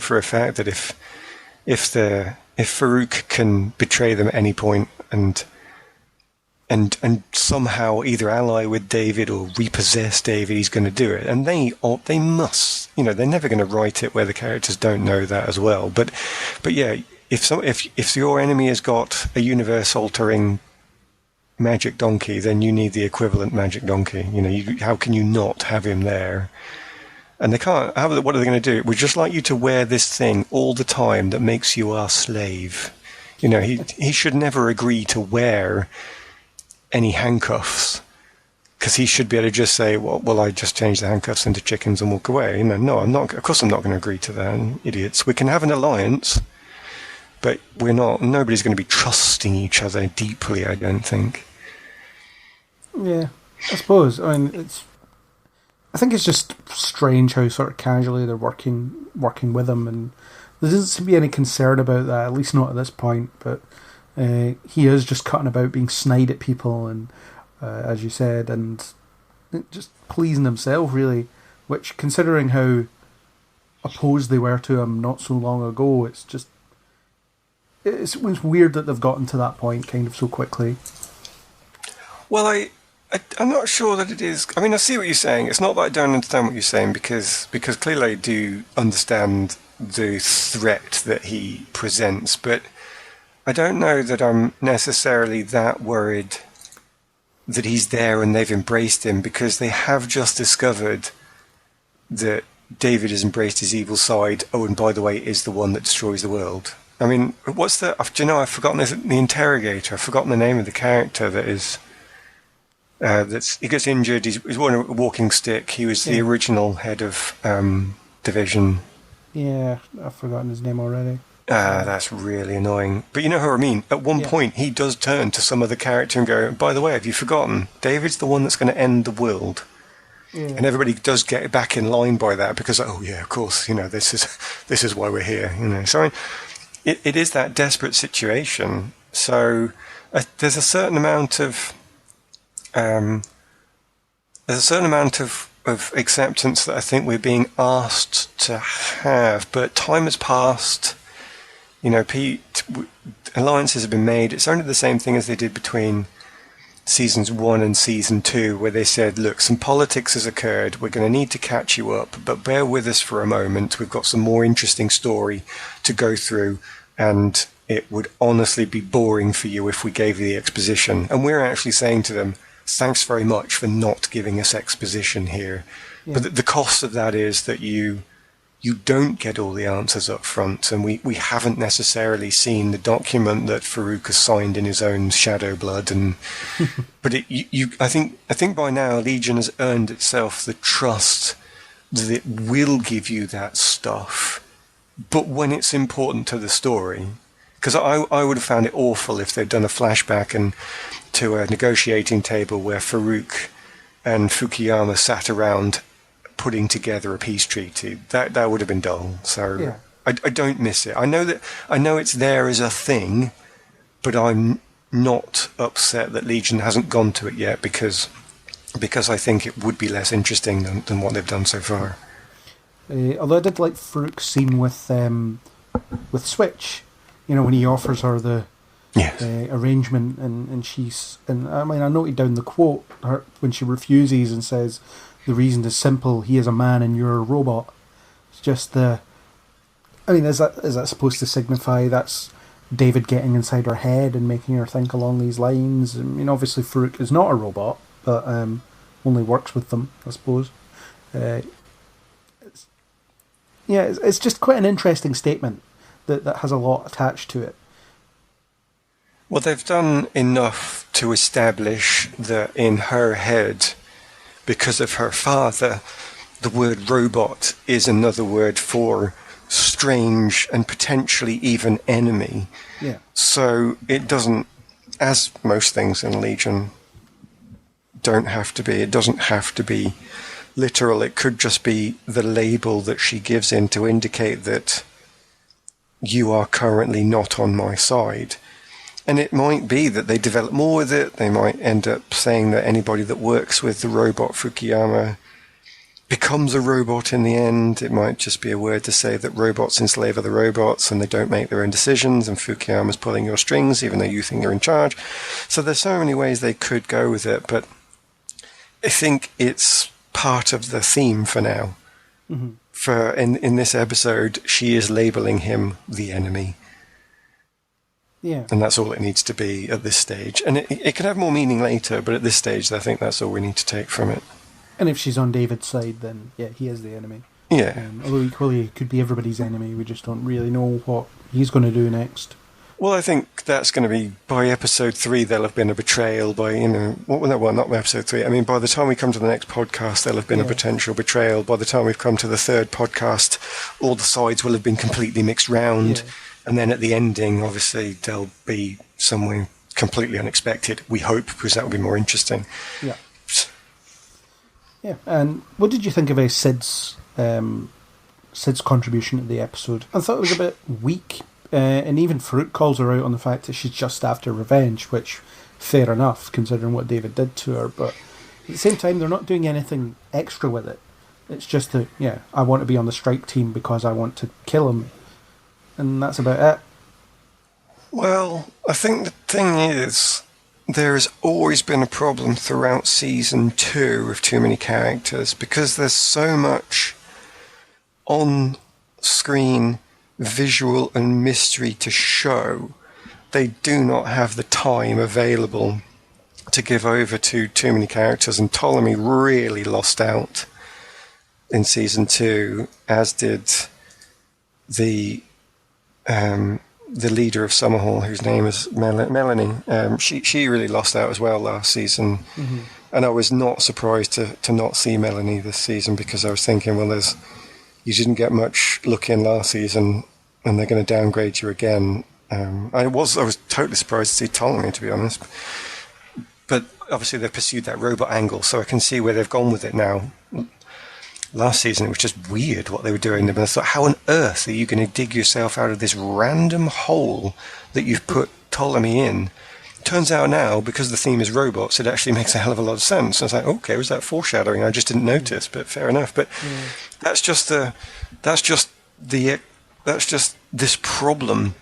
D: for a fact that if Farouk can betray them at any point and somehow either ally with David or repossess David, he's going to do it. And they must, they're never going to write it where the characters don't know that as well. But yeah, if your enemy has got a universe-altering magic donkey, then you need the equivalent magic donkey. How can you not have him there? And they can't. What are they going to do? We'd just like you to wear this thing all the time that makes you our slave. He should never agree to wear any handcuffs, because he should be able to just say, well, I just change the handcuffs into chickens and walk away. No, I'm not. Of course, I'm not going to agree to that. Idiots. We can have an alliance, but we're not. Nobody's going to be trusting each other deeply, I don't think.
C: Yeah, I suppose. I mean, I think it's just strange how sort of casually they're working with him, and there doesn't seem to be any concern about that, at least not at this point. But he is just cutting about being snide at people, and as you said, and just pleasing himself, really. Which, considering how opposed they were to him not so long ago, it's weird that they've gotten to that point kind of so quickly.
D: Well, I'm not sure that it is. I mean, I see what you're saying. It's not that I don't understand what you're saying, because clearly I do understand the threat that he presents, but I don't know that I'm necessarily that worried that he's there and they've embraced him, because they have just discovered that David has embraced his evil side. Oh, and by the way, is the one that destroys the world. I mean, I've forgotten the interrogator. I've forgotten the name of the character that is... he gets injured. He's wearing a walking stick. He was the original head of division. Yeah,
C: I've forgotten his name already.
D: That's really annoying. But you know who I mean. At one point, he does turn to some other character and go, "By the way, have you forgotten? David's the one that's going to end the world." Yeah. And everybody does get back in line by that, because of course, this is why we're here. So I mean, it is that desperate situation. So there's a certain amount of acceptance that I think we're being asked to have, but time has passed. Alliances have been made. It's only the same thing as they did between seasons 1 and season 2, where they said, look, some politics has occurred, we're going to need to catch you up, but bear with us for a moment, we've got some more interesting story to go through, and it would honestly be boring for you if we gave you the exposition. And we're actually saying to them, thanks very much for not giving us exposition here. Yeah. But the cost of that is that you don't get all the answers up front, and we haven't necessarily seen the document that Farouk has signed in his own shadow blood. And but I think by now Legion has earned itself the trust that it will give you that stuff, but when it's important to the story. Because I would have found it awful if they'd done a flashback and to a negotiating table where Farouk and Fukuyama sat around putting together a peace treaty. That would have been dull. So yeah. I don't miss it. I know it's there as a thing, but I'm not upset that Legion hasn't gone to it yet, because I think it would be less interesting than what they've done so far.
C: Although I did like Farouk's scene with Switch, when he offers her the arrangement, and I mean, I noted down the quote when she refuses and says, "The reason is simple. He is a man and you're a robot." It's just I mean, is that supposed to signify that's David getting inside her head and making her think along these lines? I mean, obviously Farouk is not a robot, but only works with them, I suppose. It's just quite an interesting statement that has a lot attached to it.
D: Well, they've done enough to establish that in her head, because of her father, the word robot is another word for strange and potentially even enemy. Yeah. So it doesn't, as most things in Legion don't have to be, it doesn't have to be literal. It could just be the label that she gives in to indicate that you are currently not on my side. And it might be that they develop more with it. They might end up saying that anybody that works with the robot Fukuyama becomes a robot in the end. It might just be a word to say that robots enslave other robots and they don't make their own decisions, and Fukuyama's pulling your strings even though you think you're in charge. So there's so many ways they could go with it, but I think it's part of the theme for now. Mm-hmm. For in this episode, she is labeling him the enemy.
C: Yeah.
D: And that's all it needs to be at this stage. And it can have more meaning later, but at this stage, I think that's all we need to take from it.
C: And if she's on David's side, then, yeah, he is the enemy.
D: Yeah.
C: Although equally, he could be everybody's enemy. We just don't really know what he's going to do next.
D: Well, I think that's going to be, by episode 3, there'll have been a betrayal by, not by episode 3. I mean, by the time we come to the next podcast, there'll have been a potential betrayal. By the time we've come to the 3rd podcast, all the sides will have been completely mixed round. Yeah. And then at the ending, obviously, there'll be somewhere completely unexpected, we hope, because that will be more interesting.
C: Yeah. Yeah. And what did you think of Sid's contribution to the episode? I thought it was a bit weak. And even Farouk calls her out on the fact that she's just after revenge, which, fair enough, considering what David did to her. But at the same time, they're not doing anything extra with it. It's just that, I want to be on the strike team because I want to kill him. And that's about it.
D: Well, I think the thing is, there has always been a problem throughout season 2 of too many characters, because there's so much on-screen visual and mystery to show. They do not have the time available to give over to too many characters, and Ptolemy really lost out in season 2, as did the leader of Summerhall, whose name is Melanie. She really lost out as well last season. Mm-hmm. And I was not surprised to not see Melanie this season, because I was thinking, well, you didn't get much look in last season, and they're going to downgrade you again. I was totally surprised to see Ptolemy, to be honest. But obviously they've pursued that robot angle, so I can see where they've gone with it now. Last season it was just weird what they were doing. But I thought, how on earth are you going to dig yourself out of this random hole that you've put Ptolemy in? Turns out now, because the theme is robots, it actually makes a hell of a lot of sense. I was like, okay, was that foreshadowing? I just didn't notice, but fair enough. But that's just this problem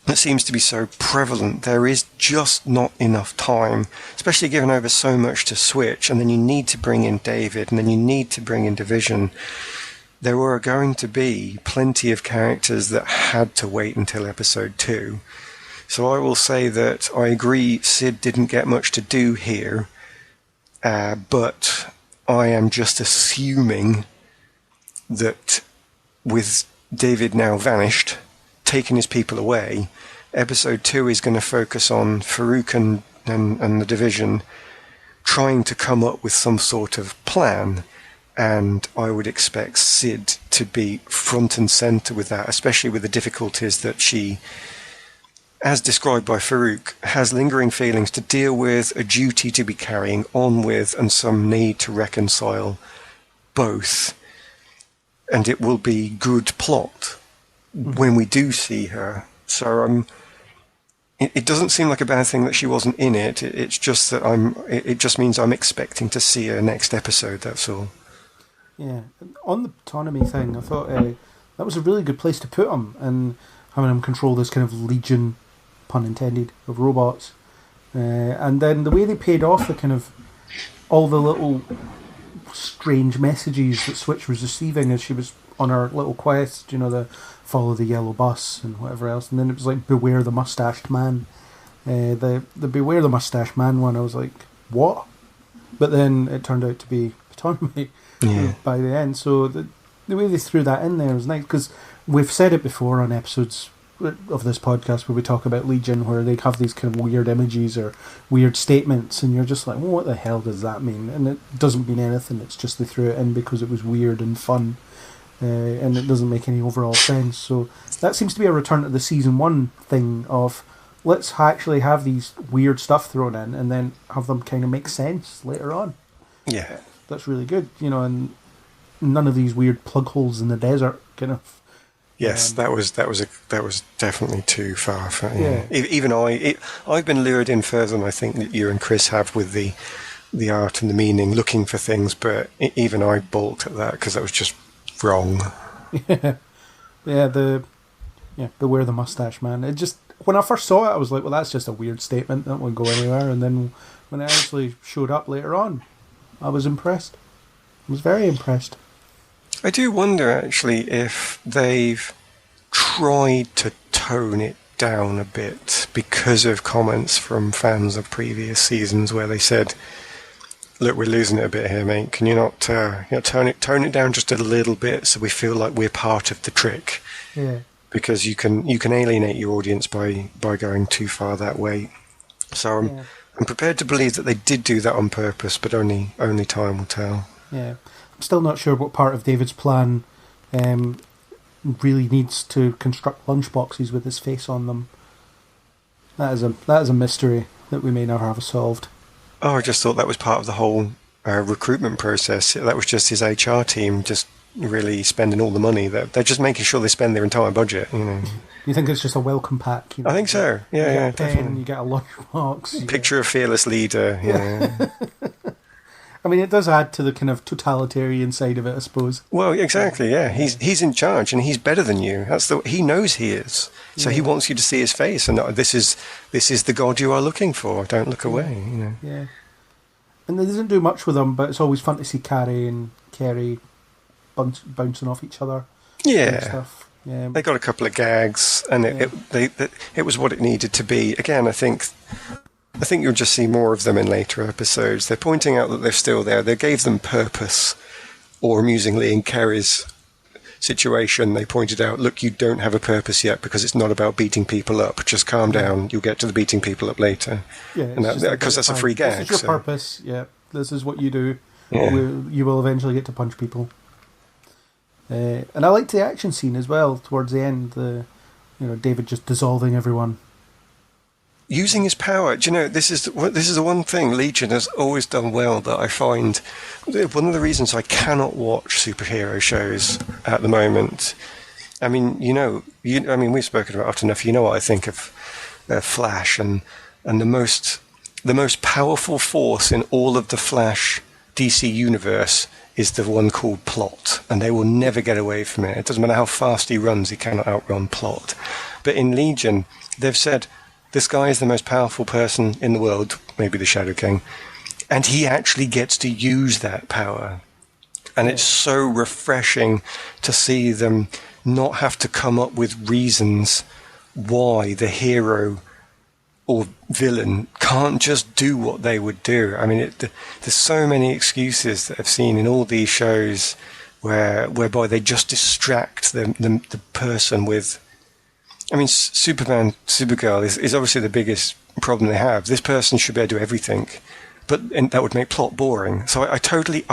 D: that seems to be so prevalent. There is just not enough time, especially given over so much to switch, and then you need to bring in David, and then you need to bring in Division. There were going to be plenty of characters that had to wait until episode 2. So I will say that I agree Sid didn't get much to do here, but I am just assuming that with David now vanished, taking his people away, episode 2 is going to focus on Farouk and the Division trying to come up with some sort of plan, and I would expect Sid to be front and centre with that, especially with the difficulties that she, as described by Farouk, has lingering feelings to deal with, a duty to be carrying on with, and some need to reconcile both. And it will be good plot when we do see her. So it doesn't seem like a bad thing that she wasn't in it. It's just that it just means I'm expecting to see her next episode, that's all.
C: Yeah. On the autonomy thing, I thought that was a really good place to put him, and having him control this kind of legion, pun intended, of robots. And then the way they paid off the kind of all the little strange messages that Switch was receiving as she was on her little quest, the follow the yellow bus and whatever else, and then it was like beware the mustached man. The beware the mustached man one, I was like, what? But then it turned out to be autonomy by the end. So the way they threw that in there was nice, because we've said it before on episodes of this podcast where we talk about Legion, where they have these kind of weird images or weird statements, and you're just like, well, what the hell does that mean? And it doesn't mean anything. It's just they threw it in because it was weird and fun, and it doesn't make any overall sense. So that seems to be a return to the season 1 thing of let's actually have these weird stuff thrown in and then have them kind of make sense later on.
D: Yeah,
C: that's really good, and none of these weird plug holes in the desert kind of.
D: Yes, that was definitely too far. Even I've been lured in further than I think that you and Chris have with the the art and the meaning, looking for things, but even I balked at that because that was just wrong.
C: Yeah, the wear the mustache man. It just, when I first saw it, I was like, well, that's just a weird statement that won't go anywhere. And then when it actually showed up later on, I was impressed. I was very impressed.
D: I do wonder, actually, if they've tried to tone it down a bit because of comments from fans of previous seasons where they said, look, we're losing it a bit here, mate. Can you not tone it down just a little bit so we feel like we're part of the trick?
C: Yeah.
D: Because you can alienate your audience by going too far that way. So I'm prepared to believe that they did do that on purpose, but only time will tell.
C: Yeah. I'm still not sure what part of David's plan really needs to construct lunchboxes with his face on them. That is a mystery that we may never have solved.
D: Oh, I just thought that was part of the whole recruitment process. That was just his HR team just really spending all the money. They're just making sure they spend their entire budget, you know.
C: You think it's just a welcome pack? You know?
D: I think so. Yeah,
C: you get a pen, you get a lunchbox.
D: Picture a fearless leader. Yeah.
C: I mean, it does add to the kind of totalitarian side of it, I suppose.
D: Well, exactly. Yeah, he's in charge, and he's better than you. He knows he is. So he wants you to see his face, and this is the God you are looking for. Don't look away. You know.
C: Yeah. And they doesn't do much with them, but it's always fun to see Carrie and Kerry bouncing off each other.
D: Yeah.
C: And stuff. Yeah.
D: They got a couple of gags, and it was what it needed to be. Again, I think you'll just see more of them in later episodes. They're pointing out that they're still there. They gave them purpose, or amusingly, in Kerry's situation, they pointed out, look, you don't have a purpose yet because it's not about beating people up. Just calm down. You'll get to the beating people up later.
C: Yeah,
D: because that's a free gag.
C: This is your purpose. Yeah, this is what you do.
D: Yeah.
C: You will eventually get to punch people. And I liked the action scene as well towards the end. David just dissolving everyone.
D: Using his power, do you know, this is the one thing Legion has always done well that I find one of the reasons I cannot watch superhero shows at the moment. I mean, we've spoken about it often enough. You know what I think of Flash and the most powerful force in all of the Flash DC universe is the one called plot, and they will never get away from it. It doesn't matter how fast he runs, he cannot outrun plot. But in Legion, they've said, this guy is the most powerful person in the world, maybe the Shadow King, and he actually gets to use that power. And it's so refreshing to see them not have to come up with reasons why the hero or villain can't just do what they would do. I mean, there's so many excuses that I've seen in all these shows whereby they just distract the person with... I mean, Superman, Supergirl is obviously the biggest problem they have. This person should be able to do everything, and that would make plot boring. So I totally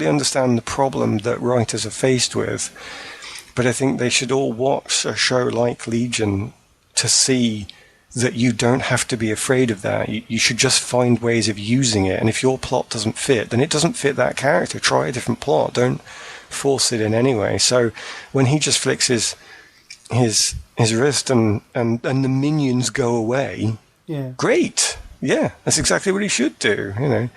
D: understand the problem that writers are faced with, but I think they should all watch a show like Legion to see that you don't have to be afraid of that. You should just find ways of using it, and if your plot doesn't fit, then it doesn't fit that character. Try a different plot. Don't force it in anyway. So when he just flicks his wrist and the minions go away. Yeah. Great. Yeah, that's exactly what he should do, you know.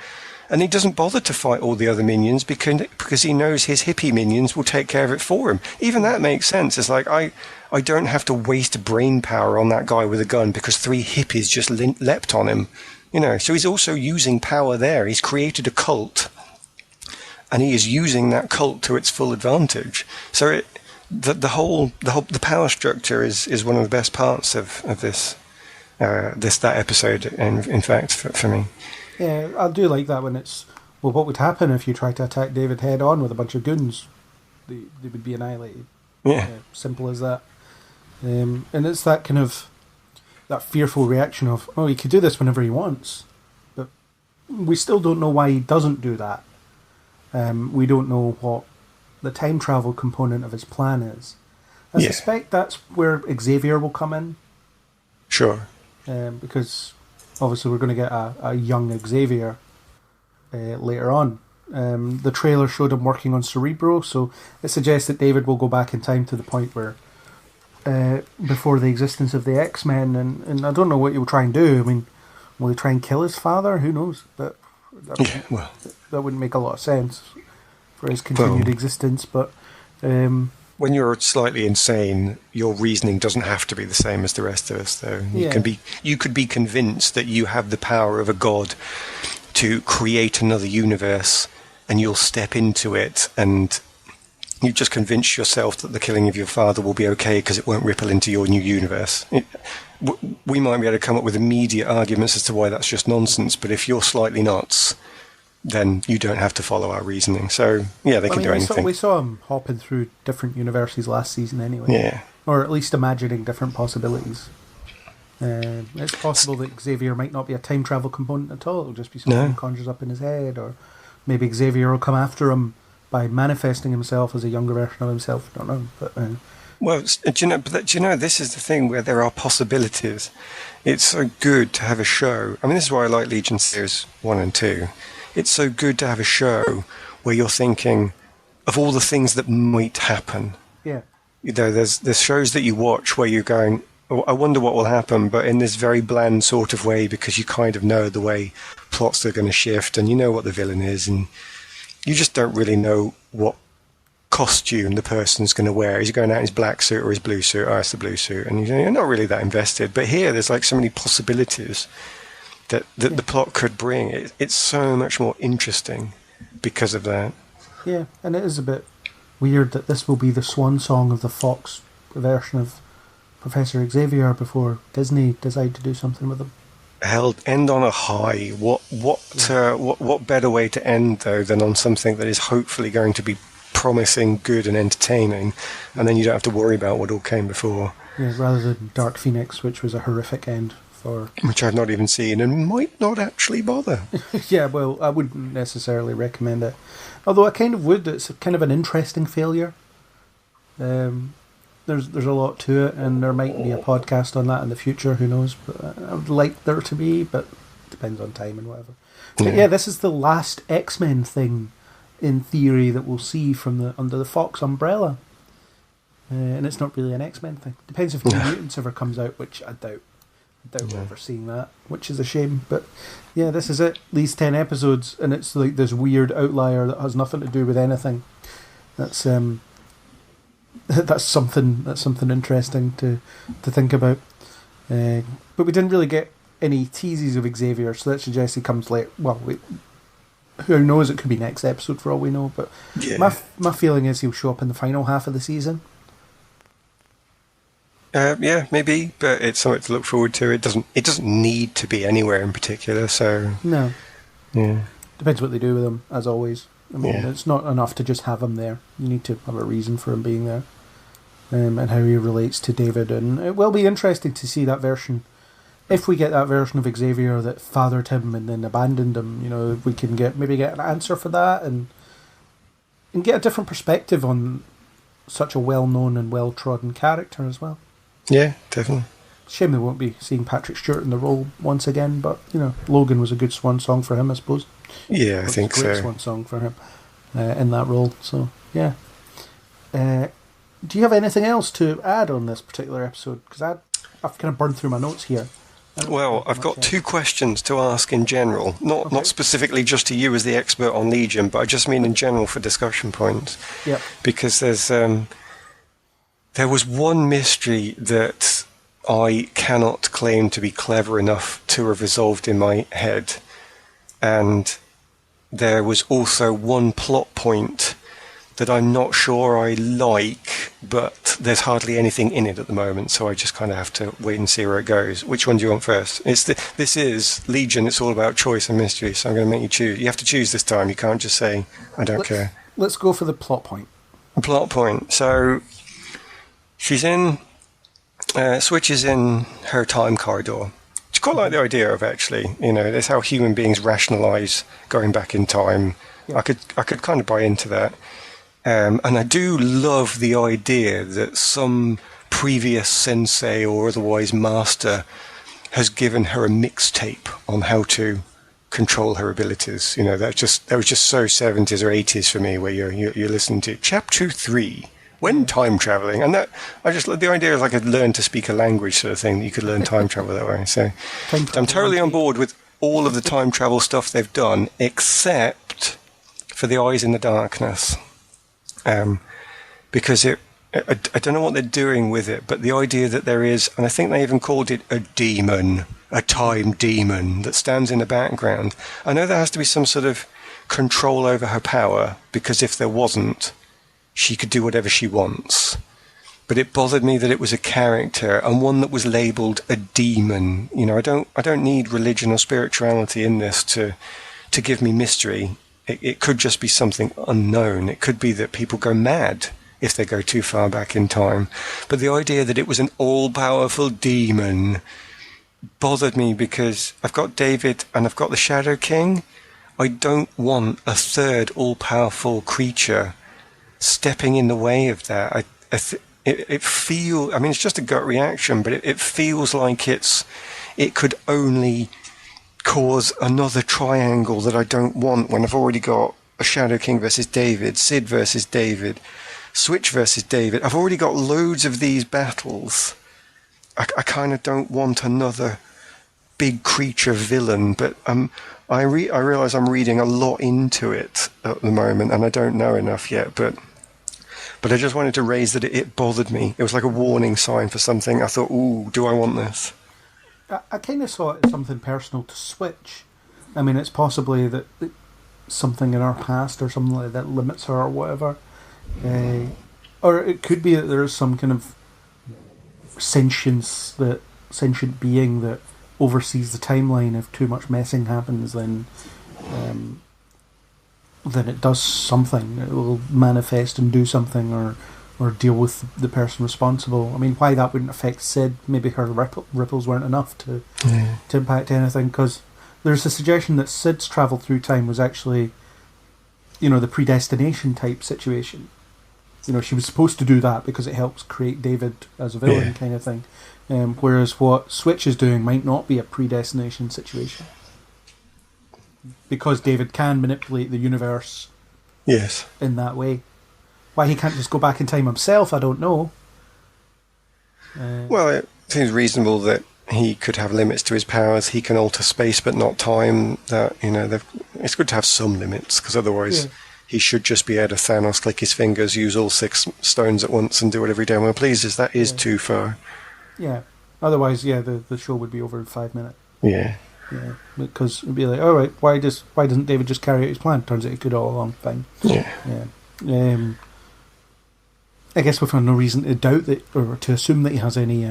D: And he doesn't bother to fight all the other minions because he knows his hippie minions will take care of it for him. Even that makes sense. It's like, I don't have to waste brain power on that guy with a gun because 3 hippies just leapt on him. You know, so he's also using power there. He's created a cult, and he is using that cult to its full advantage. So the power structure is one of the best parts of that episode. In fact, for me.
C: Yeah, I do like that when it's, well, what would happen if you tried to attack David head on with a bunch of goons? They would be annihilated.
D: Yeah.
C: Simple as that. And it's that kind of, that fearful reaction of, oh, he could do this whenever he wants. But we still don't know why he doesn't do that. We don't know what the time travel component of his plan is. I suspect that's where Xavier will come in.
D: Sure.
C: Because obviously we're going to get a young Xavier later on. The trailer showed him working on Cerebro, so it suggests that David will go back in time to the point where before the existence of the X-Men, and I don't know what he'll try and do. I mean, will he try and kill his father? Who knows? But That wouldn't make a lot of sense for his continued existence, but...
D: when you're slightly insane, your reasoning doesn't have to be the same as the rest of us, though. You could be convinced that you have the power of a god to create another universe, and you'll step into it, and you just convince yourself that the killing of your father will be okay because it won't ripple into your new universe. We might be able to come up with immediate arguments as to why that's just nonsense, but if you're slightly nuts, then you don't have to follow our reasoning. So, yeah, they can do anything.
C: We saw him hopping through different universes last season anyway.
D: Yeah.
C: Or at least imagining different possibilities. It's possible that Xavier might not be a time travel component at all. It'll just be something he conjures up in his head. Or maybe Xavier will come after him by manifesting himself as a younger version of himself. I don't know. But,
D: well, do you know, this is the thing where there are possibilities. It's so good to have a show. I mean, this is why I like Legion Series 1 and 2. It's so good to have a show where you're thinking of all the things that might happen.
C: Yeah.
D: You know, there's shows that you watch where you're going, oh, I wonder what will happen, but in this very bland sort of way, because you kind of know the way plots are going to shift, and you know what the villain is, and you just don't really know what costume the person's going to wear. Is he going out in his black suit or his blue suit? Oh, it's the blue suit. And you're not really that invested. But here, there's like so many possibilities that the plot could bring. It's so much more interesting because of that.
C: Yeah, and it is a bit weird that this will be the swan song of the Fox version of Professor Xavier before Disney decide to do something with him.
D: Hell, end on a high. What better way to end, though, than on something that is hopefully going to be promising, good and entertaining, and then you don't have to worry about what all came before.
C: Yeah, rather than Dark Phoenix, which was a horrific end.
D: Which I've not even seen and might not actually bother.
C: Yeah, well, I wouldn't necessarily recommend it. Although I kind of would. It's kind of an interesting failure. There's a lot to it, and there might be a podcast on that in the future, who knows. But I would like there to be, but it depends on time and whatever. But yeah, this is the last X-Men thing, in theory, that we'll see from under the Fox umbrella. And it's not really an X-Men thing. Depends if New Mutants ever comes out, which I doubt. We're ever seeing that, which is a shame. But yeah, this is it. These 10 episodes, and it's like this weird outlier that has nothing to do with anything. That's something interesting to think about. But we didn't really get any teases of Xavier, so that suggests he comes late. Well, who knows? It could be next episode for all we know. But my feeling is he'll show up in the final half of the season.
D: Yeah, maybe, but it's something to look forward to. It doesn't need to be anywhere in particular, so... No. Yeah.
C: Depends what they do with him, as always. I mean, it's not enough to just have him there. You need to have a reason for him being there. And how he relates to David. And it will be interesting to see that version. If we get that version of Xavier that fathered him and then abandoned him, you know, we can maybe get an answer for that and get a different perspective on such a well-known and well-trodden character as well.
D: Yeah, definitely.
C: Shame they won't be seeing Patrick Stewart in the role once again, but, you know, Logan was a good swan song for him, I suppose.
D: Yeah, I think so.
C: Great swan song for him in that role, so, yeah. Do you have anything else to add on this particular episode? Because I've kind of burned through my notes here.
D: Well, I've got two questions to ask in general, not specifically just to you as the expert on Legion, but I just mean in general for discussion points.
C: Yep.
D: Because there was one mystery that I cannot claim to be clever enough to have resolved in my head. And there was also one plot point that I'm not sure I like, but there's hardly anything in it at the moment, so I just kind of have to wait and see where it goes. Which one do you want first? This is Legion, it's all about choice and mystery, so I'm going to make you choose. You have to choose this time, you can't just say, I don't care.
C: Let's go for the plot point.
D: A plot point. So... Switch is in her time corridor. It's quite like the idea of actually, you know, that's how human beings rationalise going back in time. Yeah. I could kind of buy into that. And I do love the idea that some previous sensei or otherwise master has given her a mixtape on how to control her abilities. You know, that was just so 70s or 80s for me, where you're listening to Chapter 3. When time traveling, and that I just the idea of like a learn to speak a language sort of thing that you could learn time travel that way. So I'm totally on board with all of the time travel stuff they've done, except for the Eyes in the Darkness. Because I don't know what they're doing with it, but the idea that there is, and I think they even called it a demon, a time demon that stands in the background. I know there has to be some sort of control over her power, because if there wasn't, she could do whatever she wants. But it bothered me that it was a character, and one that was labelled a demon. You know, I don't need religion or spirituality in this to give me mystery. It could just be something unknown. It could be that people go mad if they go too far back in time. But the idea that it was an all-powerful demon bothered me, because I've got David and I've got the Shadow King. I don't want a third all-powerful creature stepping in the way of that. It feels, I mean, it's just a gut reaction, but it feels like it could only cause another triangle that I don't want, when I've already got a Shadow King versus David, Sid versus David, Switch versus David. I've already got loads of these battles. I kind of don't want another big creature villain, but I realise I'm reading a lot into it at the moment, and I don't know enough yet, but I just wanted to raise that it bothered me. It was like a warning sign for something. I thought, ooh, do I want this?
C: I kind of saw it as something personal to Switch. I mean, it's possibly that something in her past or something like that limits her or whatever. Or it could be that there is some kind of sentient being that oversees the timeline. If too much messing happens, then it does something. It will manifest and do something, or deal with the person responsible. I mean, why that wouldn't affect Sid? Maybe her ripples weren't enough to impact anything, because there's a suggestion that Sid's travel through time was actually, you know, the predestination type situation. You know, she was supposed to do that because it helps create David as a villain, kind of thing. Whereas what Switch is doing might not be a predestination situation, because David can manipulate the universe in that way. Why he can't just go back in time himself, I don't know.
D: Well, it seems reasonable that he could have limits to his powers. He can alter space but not time. That, you know, it's good to have some limits, because otherwise he should just be able to Thanos click his fingers, use all 6 stones at once, and do whatever he damn well pleases. That is too far. Yeah.
C: Otherwise, the show would be over in 5 minutes.
D: Yeah.
C: Yeah, because it'd be like, all right, why doesn't David just carry out his plan? Turns out he could all along. Fine. Yeah. I guess we've had no reason to doubt that, or to assume that he has any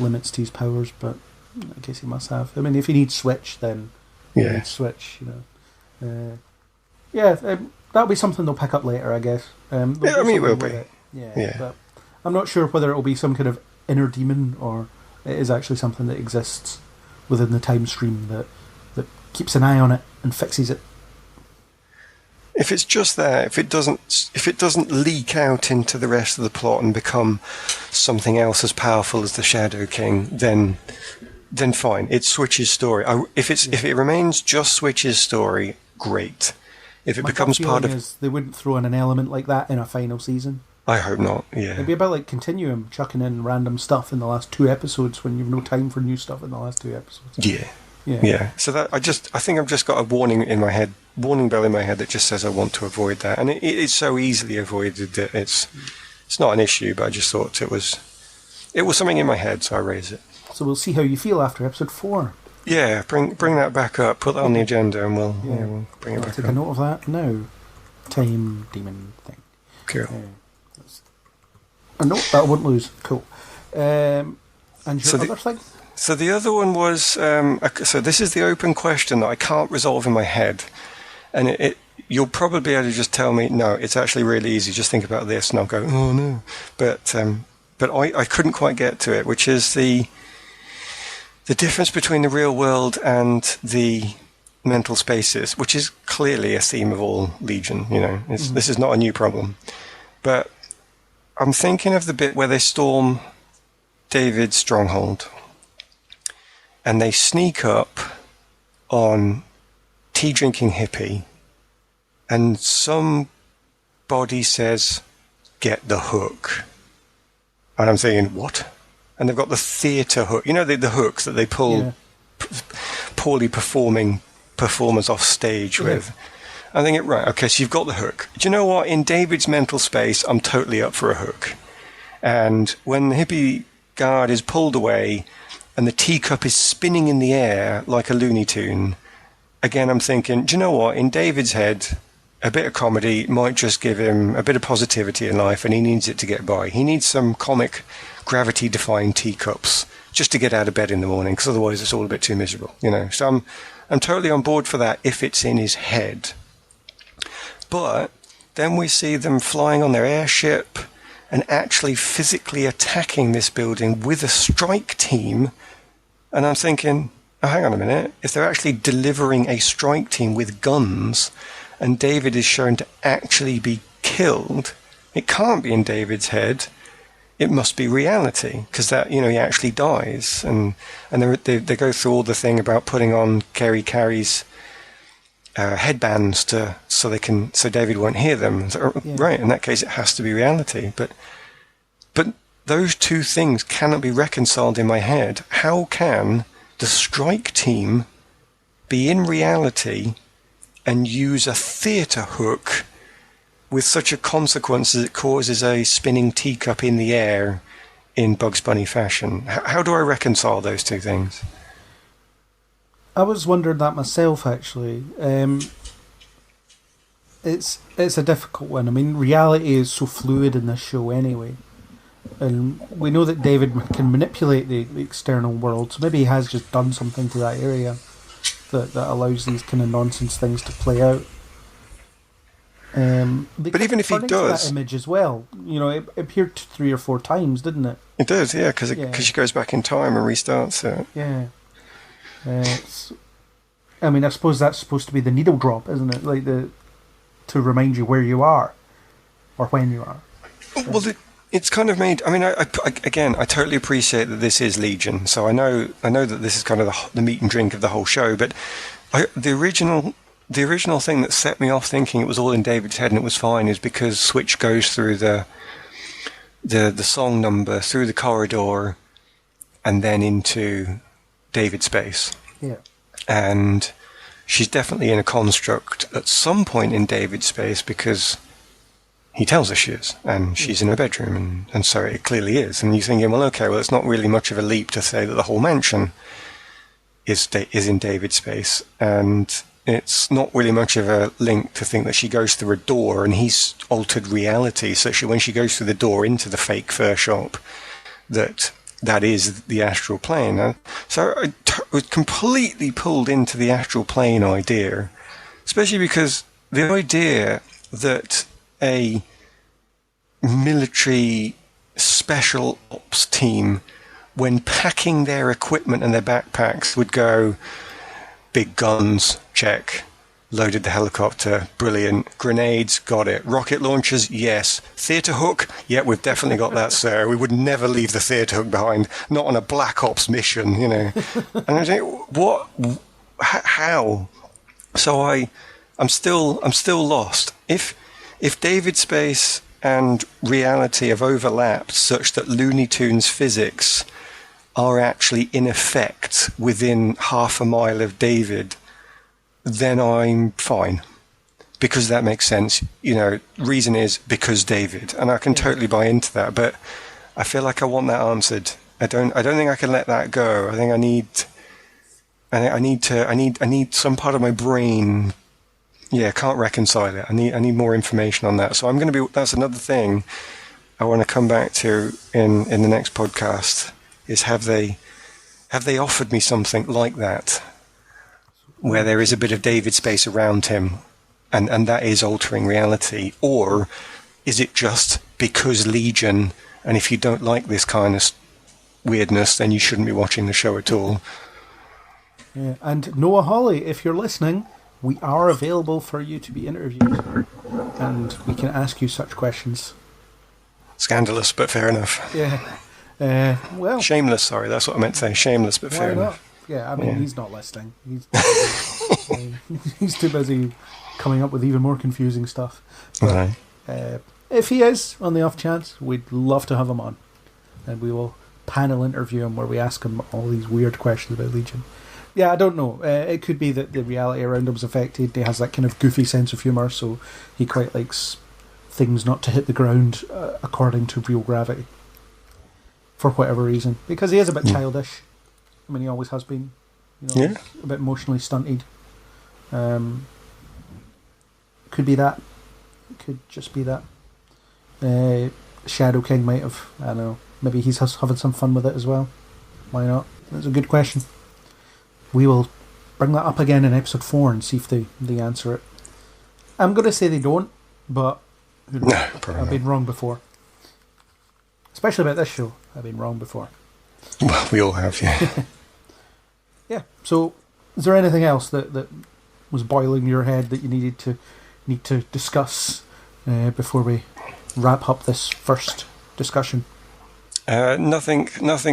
C: limits to his powers, but I guess he must have. I mean, if he needs Switch, then he needs Switch. You know. That'll be something they'll pick up later, I guess.
D: I mean, it will be.
C: But I'm not sure whether it'll be some kind of inner demon, or it is actually something that exists within the time stream that keeps an eye on it and fixes it.
D: If it's just there, if it doesn't leak out into the rest of the plot and become something else as powerful as the Shadow King, then fine. It's Switch's story. If it remains just Switch's story, great. If it becomes part of,
C: they wouldn't throw in an element like that in a final season.
D: I hope not. Yeah,
C: it'd be about like Continuum chucking in random stuff in the last 2 episodes when you've no time for new stuff in the last 2 episodes.
D: Yeah. So that I think I've just got a warning bell in my head that just says I want to avoid that, and it's so easily avoided that it's not an issue. But I just thought it was something in my head, so I raised it.
C: So we'll see how you feel after episode 4.
D: Yeah, bring that back up. Put that on the agenda, and we'll bring it back up.
C: Take a note of that now. Time demon thing.
D: Cool.
C: A note that I won't lose. Cool. And your other thing?
D: So the other one was, so this is the open question that I can't resolve in my head. And you'll probably be able to just tell me, no, it's actually really easy, just think about this, and I'll go, oh no. But I couldn't quite get to it, which is the difference between the real world and the mental spaces, which is clearly a theme of all Legion, you know. This is not a new problem. But I'm thinking of the bit where they storm David's stronghold, and they sneak up on tea-drinking hippie, and somebody says, "Get the hook." And I'm thinking, what? And they've got the theatre hook. You know, the hooks that they pull poorly performing performers off stage with. I'm thinking, right, okay, so you've got the hook. Do you know what? In David's mental space, I'm totally up for a hook. And when the hippie guard is pulled away and the teacup is spinning in the air like a Looney Tune, again, I'm thinking, do you know what? In David's head, a bit of comedy might just give him a bit of positivity in life, and he needs it to get by. He needs some comic, gravity-defying teacups just to get out of bed in the morning, because otherwise it's all a bit too miserable, you know. So I'm totally on board for that if it's in his head. But then we see them flying on their airship and actually physically attacking this building with a strike team, and I'm thinking, oh, hang on a minute, if they're actually delivering a strike team with guns and David is shown to actually be killed, it can't be in David's head. It must be reality, because that, you know, he actually dies, and they go through all the thing about putting on Carrie's headbands so David won't hear them. So, yeah. Right, in that case, it has to be reality. But those two things cannot be reconciled in my head. How can the strike team be in reality and use a theatre hook with such a consequence as it causes a spinning teacup in the air in Bugs Bunny fashion? How do I reconcile those two things?
C: I was wondering that myself, actually. It's a difficult one. I mean, reality is so fluid in this show anyway. And we know that David can manipulate the external world, so maybe he has just done something to that area that allows these kind of nonsense things to play out.
D: But even if he does,
C: that image as well, you know, it appeared 3 or 4 times, didn't it?
D: It does, yeah, because she goes back in time and restarts it.
C: Yeah. I mean, I suppose that's supposed to be the needle drop, isn't it? Like to remind you where you are, or when you are.
D: Well, it's kind of made. I mean, I totally appreciate that this is Legion, so I know that this is kind of the meat and drink of the whole show. But the original thing that set me off thinking it was all in David's head and it was fine is because Switch goes through the song number through the corridor and then into David's space.
C: Yeah.
D: And she's definitely in a construct at some point in David's space because he tells her she is, and she's in her bedroom, and so it clearly is. And you're thinking, well, okay, well, it's not really much of a leap to say that the whole mansion is in David's space, and it's not really much of a link to think that she goes through a door and he's altered reality, so when she goes through the door into the fake fur shop, that is the astral plane. So I was completely pulled into the astral plane idea, especially because the idea that a military special ops team, when packing their equipment and their backpacks, would go, big guns, check. Loaded the helicopter, brilliant. Grenades, got it. Rocket launchers, yes. Theatre hook, yeah, we've definitely got that, sir. We would never leave the theatre hook behind, not on a Black Ops mission, you know. And I think, what? How? So I'm still lost. If David space and reality have overlapped such that Looney Tunes physics are actually in effect within half a mile of David, then I'm fine, because that makes sense. You know, reason is because David, and I can totally buy into that. But I feel like I want that answered. I don't think I can let that go. I think I need some part of my brain. Yeah, can't reconcile it. I need more information on that. So that's another thing I want to come back to in the next podcast. Is have they offered me something like that, where there is a bit of David space around him, and that is altering reality? Or is it just because Legion, and if you don't like this kind of weirdness, then you shouldn't be watching the show at all?
C: Yeah, and Noah Hawley, if you're listening, we are available for you to be interviewed, and we can ask you such questions.
D: Scandalous, but fair enough.
C: Yeah. Well,
D: shameless, sorry, that's what I meant to say. Shameless, but fair enough.
C: Yeah, I mean, he's not listening. He's too busy coming up with even more confusing stuff. But, if he is, on the off chance, we'd love to have him on. And we will panel interview him where we ask him all these weird questions about Legion. Yeah, I don't know. It could be that the reality around him is affected. He has that kind of goofy sense of humour, so he quite likes things not to hit the ground according to real gravity. For whatever reason. Because he is a bit childish. I mean, he always has been. You know, a bit emotionally stunted. Could be that. Could just be that. Shadow King might have. I don't know. Maybe he's having some fun with it as well. Why not? That's a good question. We will bring that up again in episode 4 and see if they answer it. I'm going to say they don't, but I've been wrong before. Especially about this show. I've been wrong before.
D: Well, we all have, yeah.
C: Yeah. So, is there anything else that was boiling in your head that you need to discuss before we wrap up this first discussion?
D: Nothing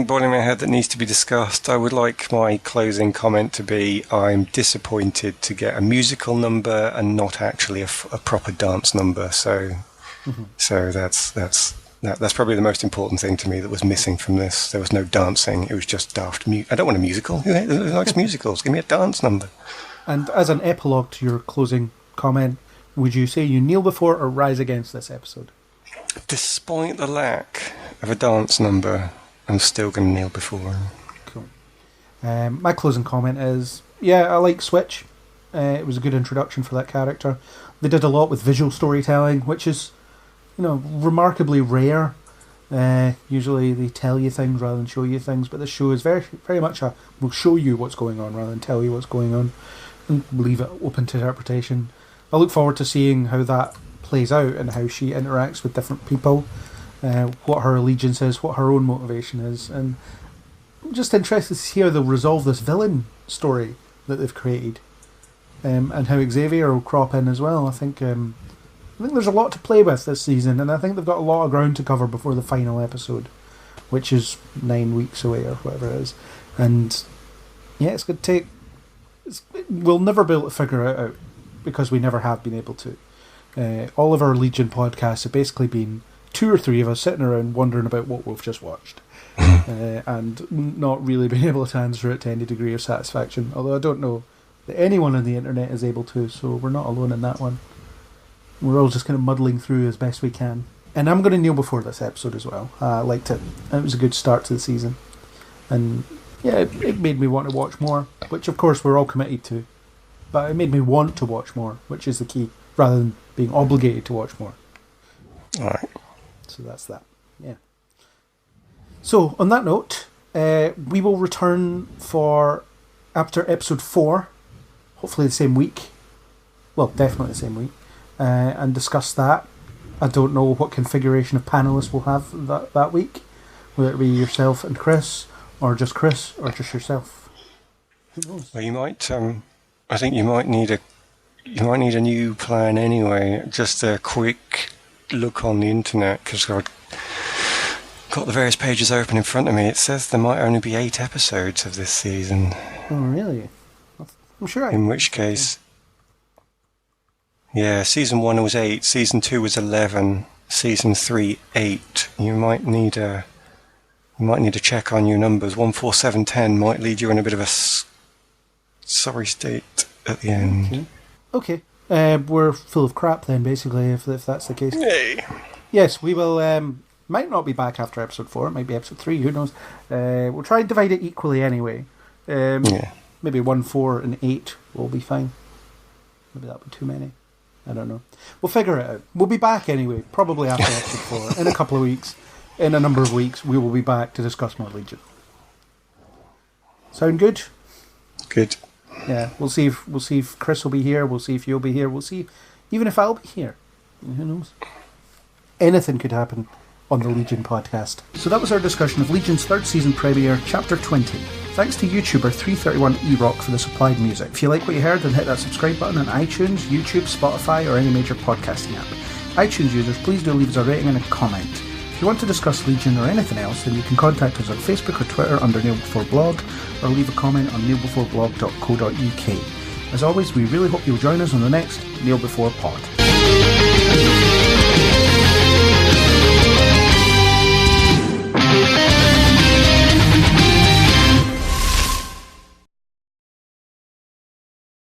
D: boiling in my head that needs to be discussed. I would like my closing comment to be: I'm disappointed to get a musical number and not actually a proper dance number. So that's probably the most important thing to me that was missing from this. There was no dancing. It was just daft. I don't want a musical. Who likes musicals? Give me a dance number.
C: And as an epilogue to your closing comment, would you say you kneel before or rise against this episode?
D: Despite the lack of a dance number, I'm still going to kneel before.
C: Cool. My closing comment is, I like Switch. It was a good introduction for that character. They did a lot with visual storytelling, which is, remarkably rare. Usually they tell you things rather than show you things, but this show is very, very much we'll show you what's going on rather than tell you what's going on, and leave it open to interpretation. I look forward to seeing how that plays out and how she interacts with different people, what her allegiance is, what her own motivation is, and I'm just interested to see how they'll resolve this villain story that they've created, and how Xavier will crop in as well. I think there's a lot to play with this season, and I think they've got a lot of ground to cover before the final episode, which is 9 weeks away or whatever it is. And it's going to take... we'll never be able to figure it out because we never have been able to. All of our Legion podcasts have basically been 2 or 3 of us sitting around wondering about what we've just watched, and not really being able to answer it to any degree of satisfaction, although I don't know that anyone on the internet is able to, so we're not alone in that one. We're all just kind of muddling through as best we can. And I'm going to kneel before this episode as well. I liked it. It was a good start to the season. And it made me want to watch more, which of course we're all committed to. But it made me want to watch more, which is the key, rather than being obligated to watch more.
D: Alright.
C: So that's that. Yeah. So, on that note, we will return for after episode 4, hopefully the same week. Well, definitely the same week. And discuss that. I don't know what configuration of panelists we'll have that week. Whether it be yourself and Chris, or just yourself. Who knows?
D: Well, you might. I think you might need a new plan anyway. Just a quick look on the internet, because I've got the various pages open in front of me. It says there might only be 8 episodes of this season.
C: Oh, really? I'm sure.
D: In which case, season 1 was 8, season 2 was 11, season 3 8. You might need a check on your numbers. 14710 might lead you in a bit of a sorry state at the end.
C: Okay. We're full of crap then, basically, if that's the case.
D: Yay.
C: Yes, we will. Might not be back after episode 4. It might be episode 3. Who knows? We'll try and divide it equally anyway. Maybe 1, 4, and 8 will be fine. Maybe that'll be too many. I don't know. We'll figure it out. We'll be back anyway, probably after episode 4. In a couple of weeks, in a number of weeks, we will be back to discuss more Legion. Sound good?
D: Good.
C: Yeah, we'll see if Chris will be here. We'll see if you'll be here. We'll see even if I'll be here. Who knows? Anything could happen on the Legion podcast. So that was our discussion of Legion's 3rd season premiere, Chapter 20. Thanks to YouTuber 331eRock for the supplied music. If you like what you heard, then hit that subscribe button on iTunes, YouTube, Spotify, or any major podcasting app. iTunes users, please do leave us a rating and a comment. If you want to discuss Legion or anything else, then you can contact us on Facebook or Twitter under Kneel Before Blog, or leave a comment on kneelbeforeblog.co.uk. As always, we really hope you'll join us on the next Kneel Before Pod.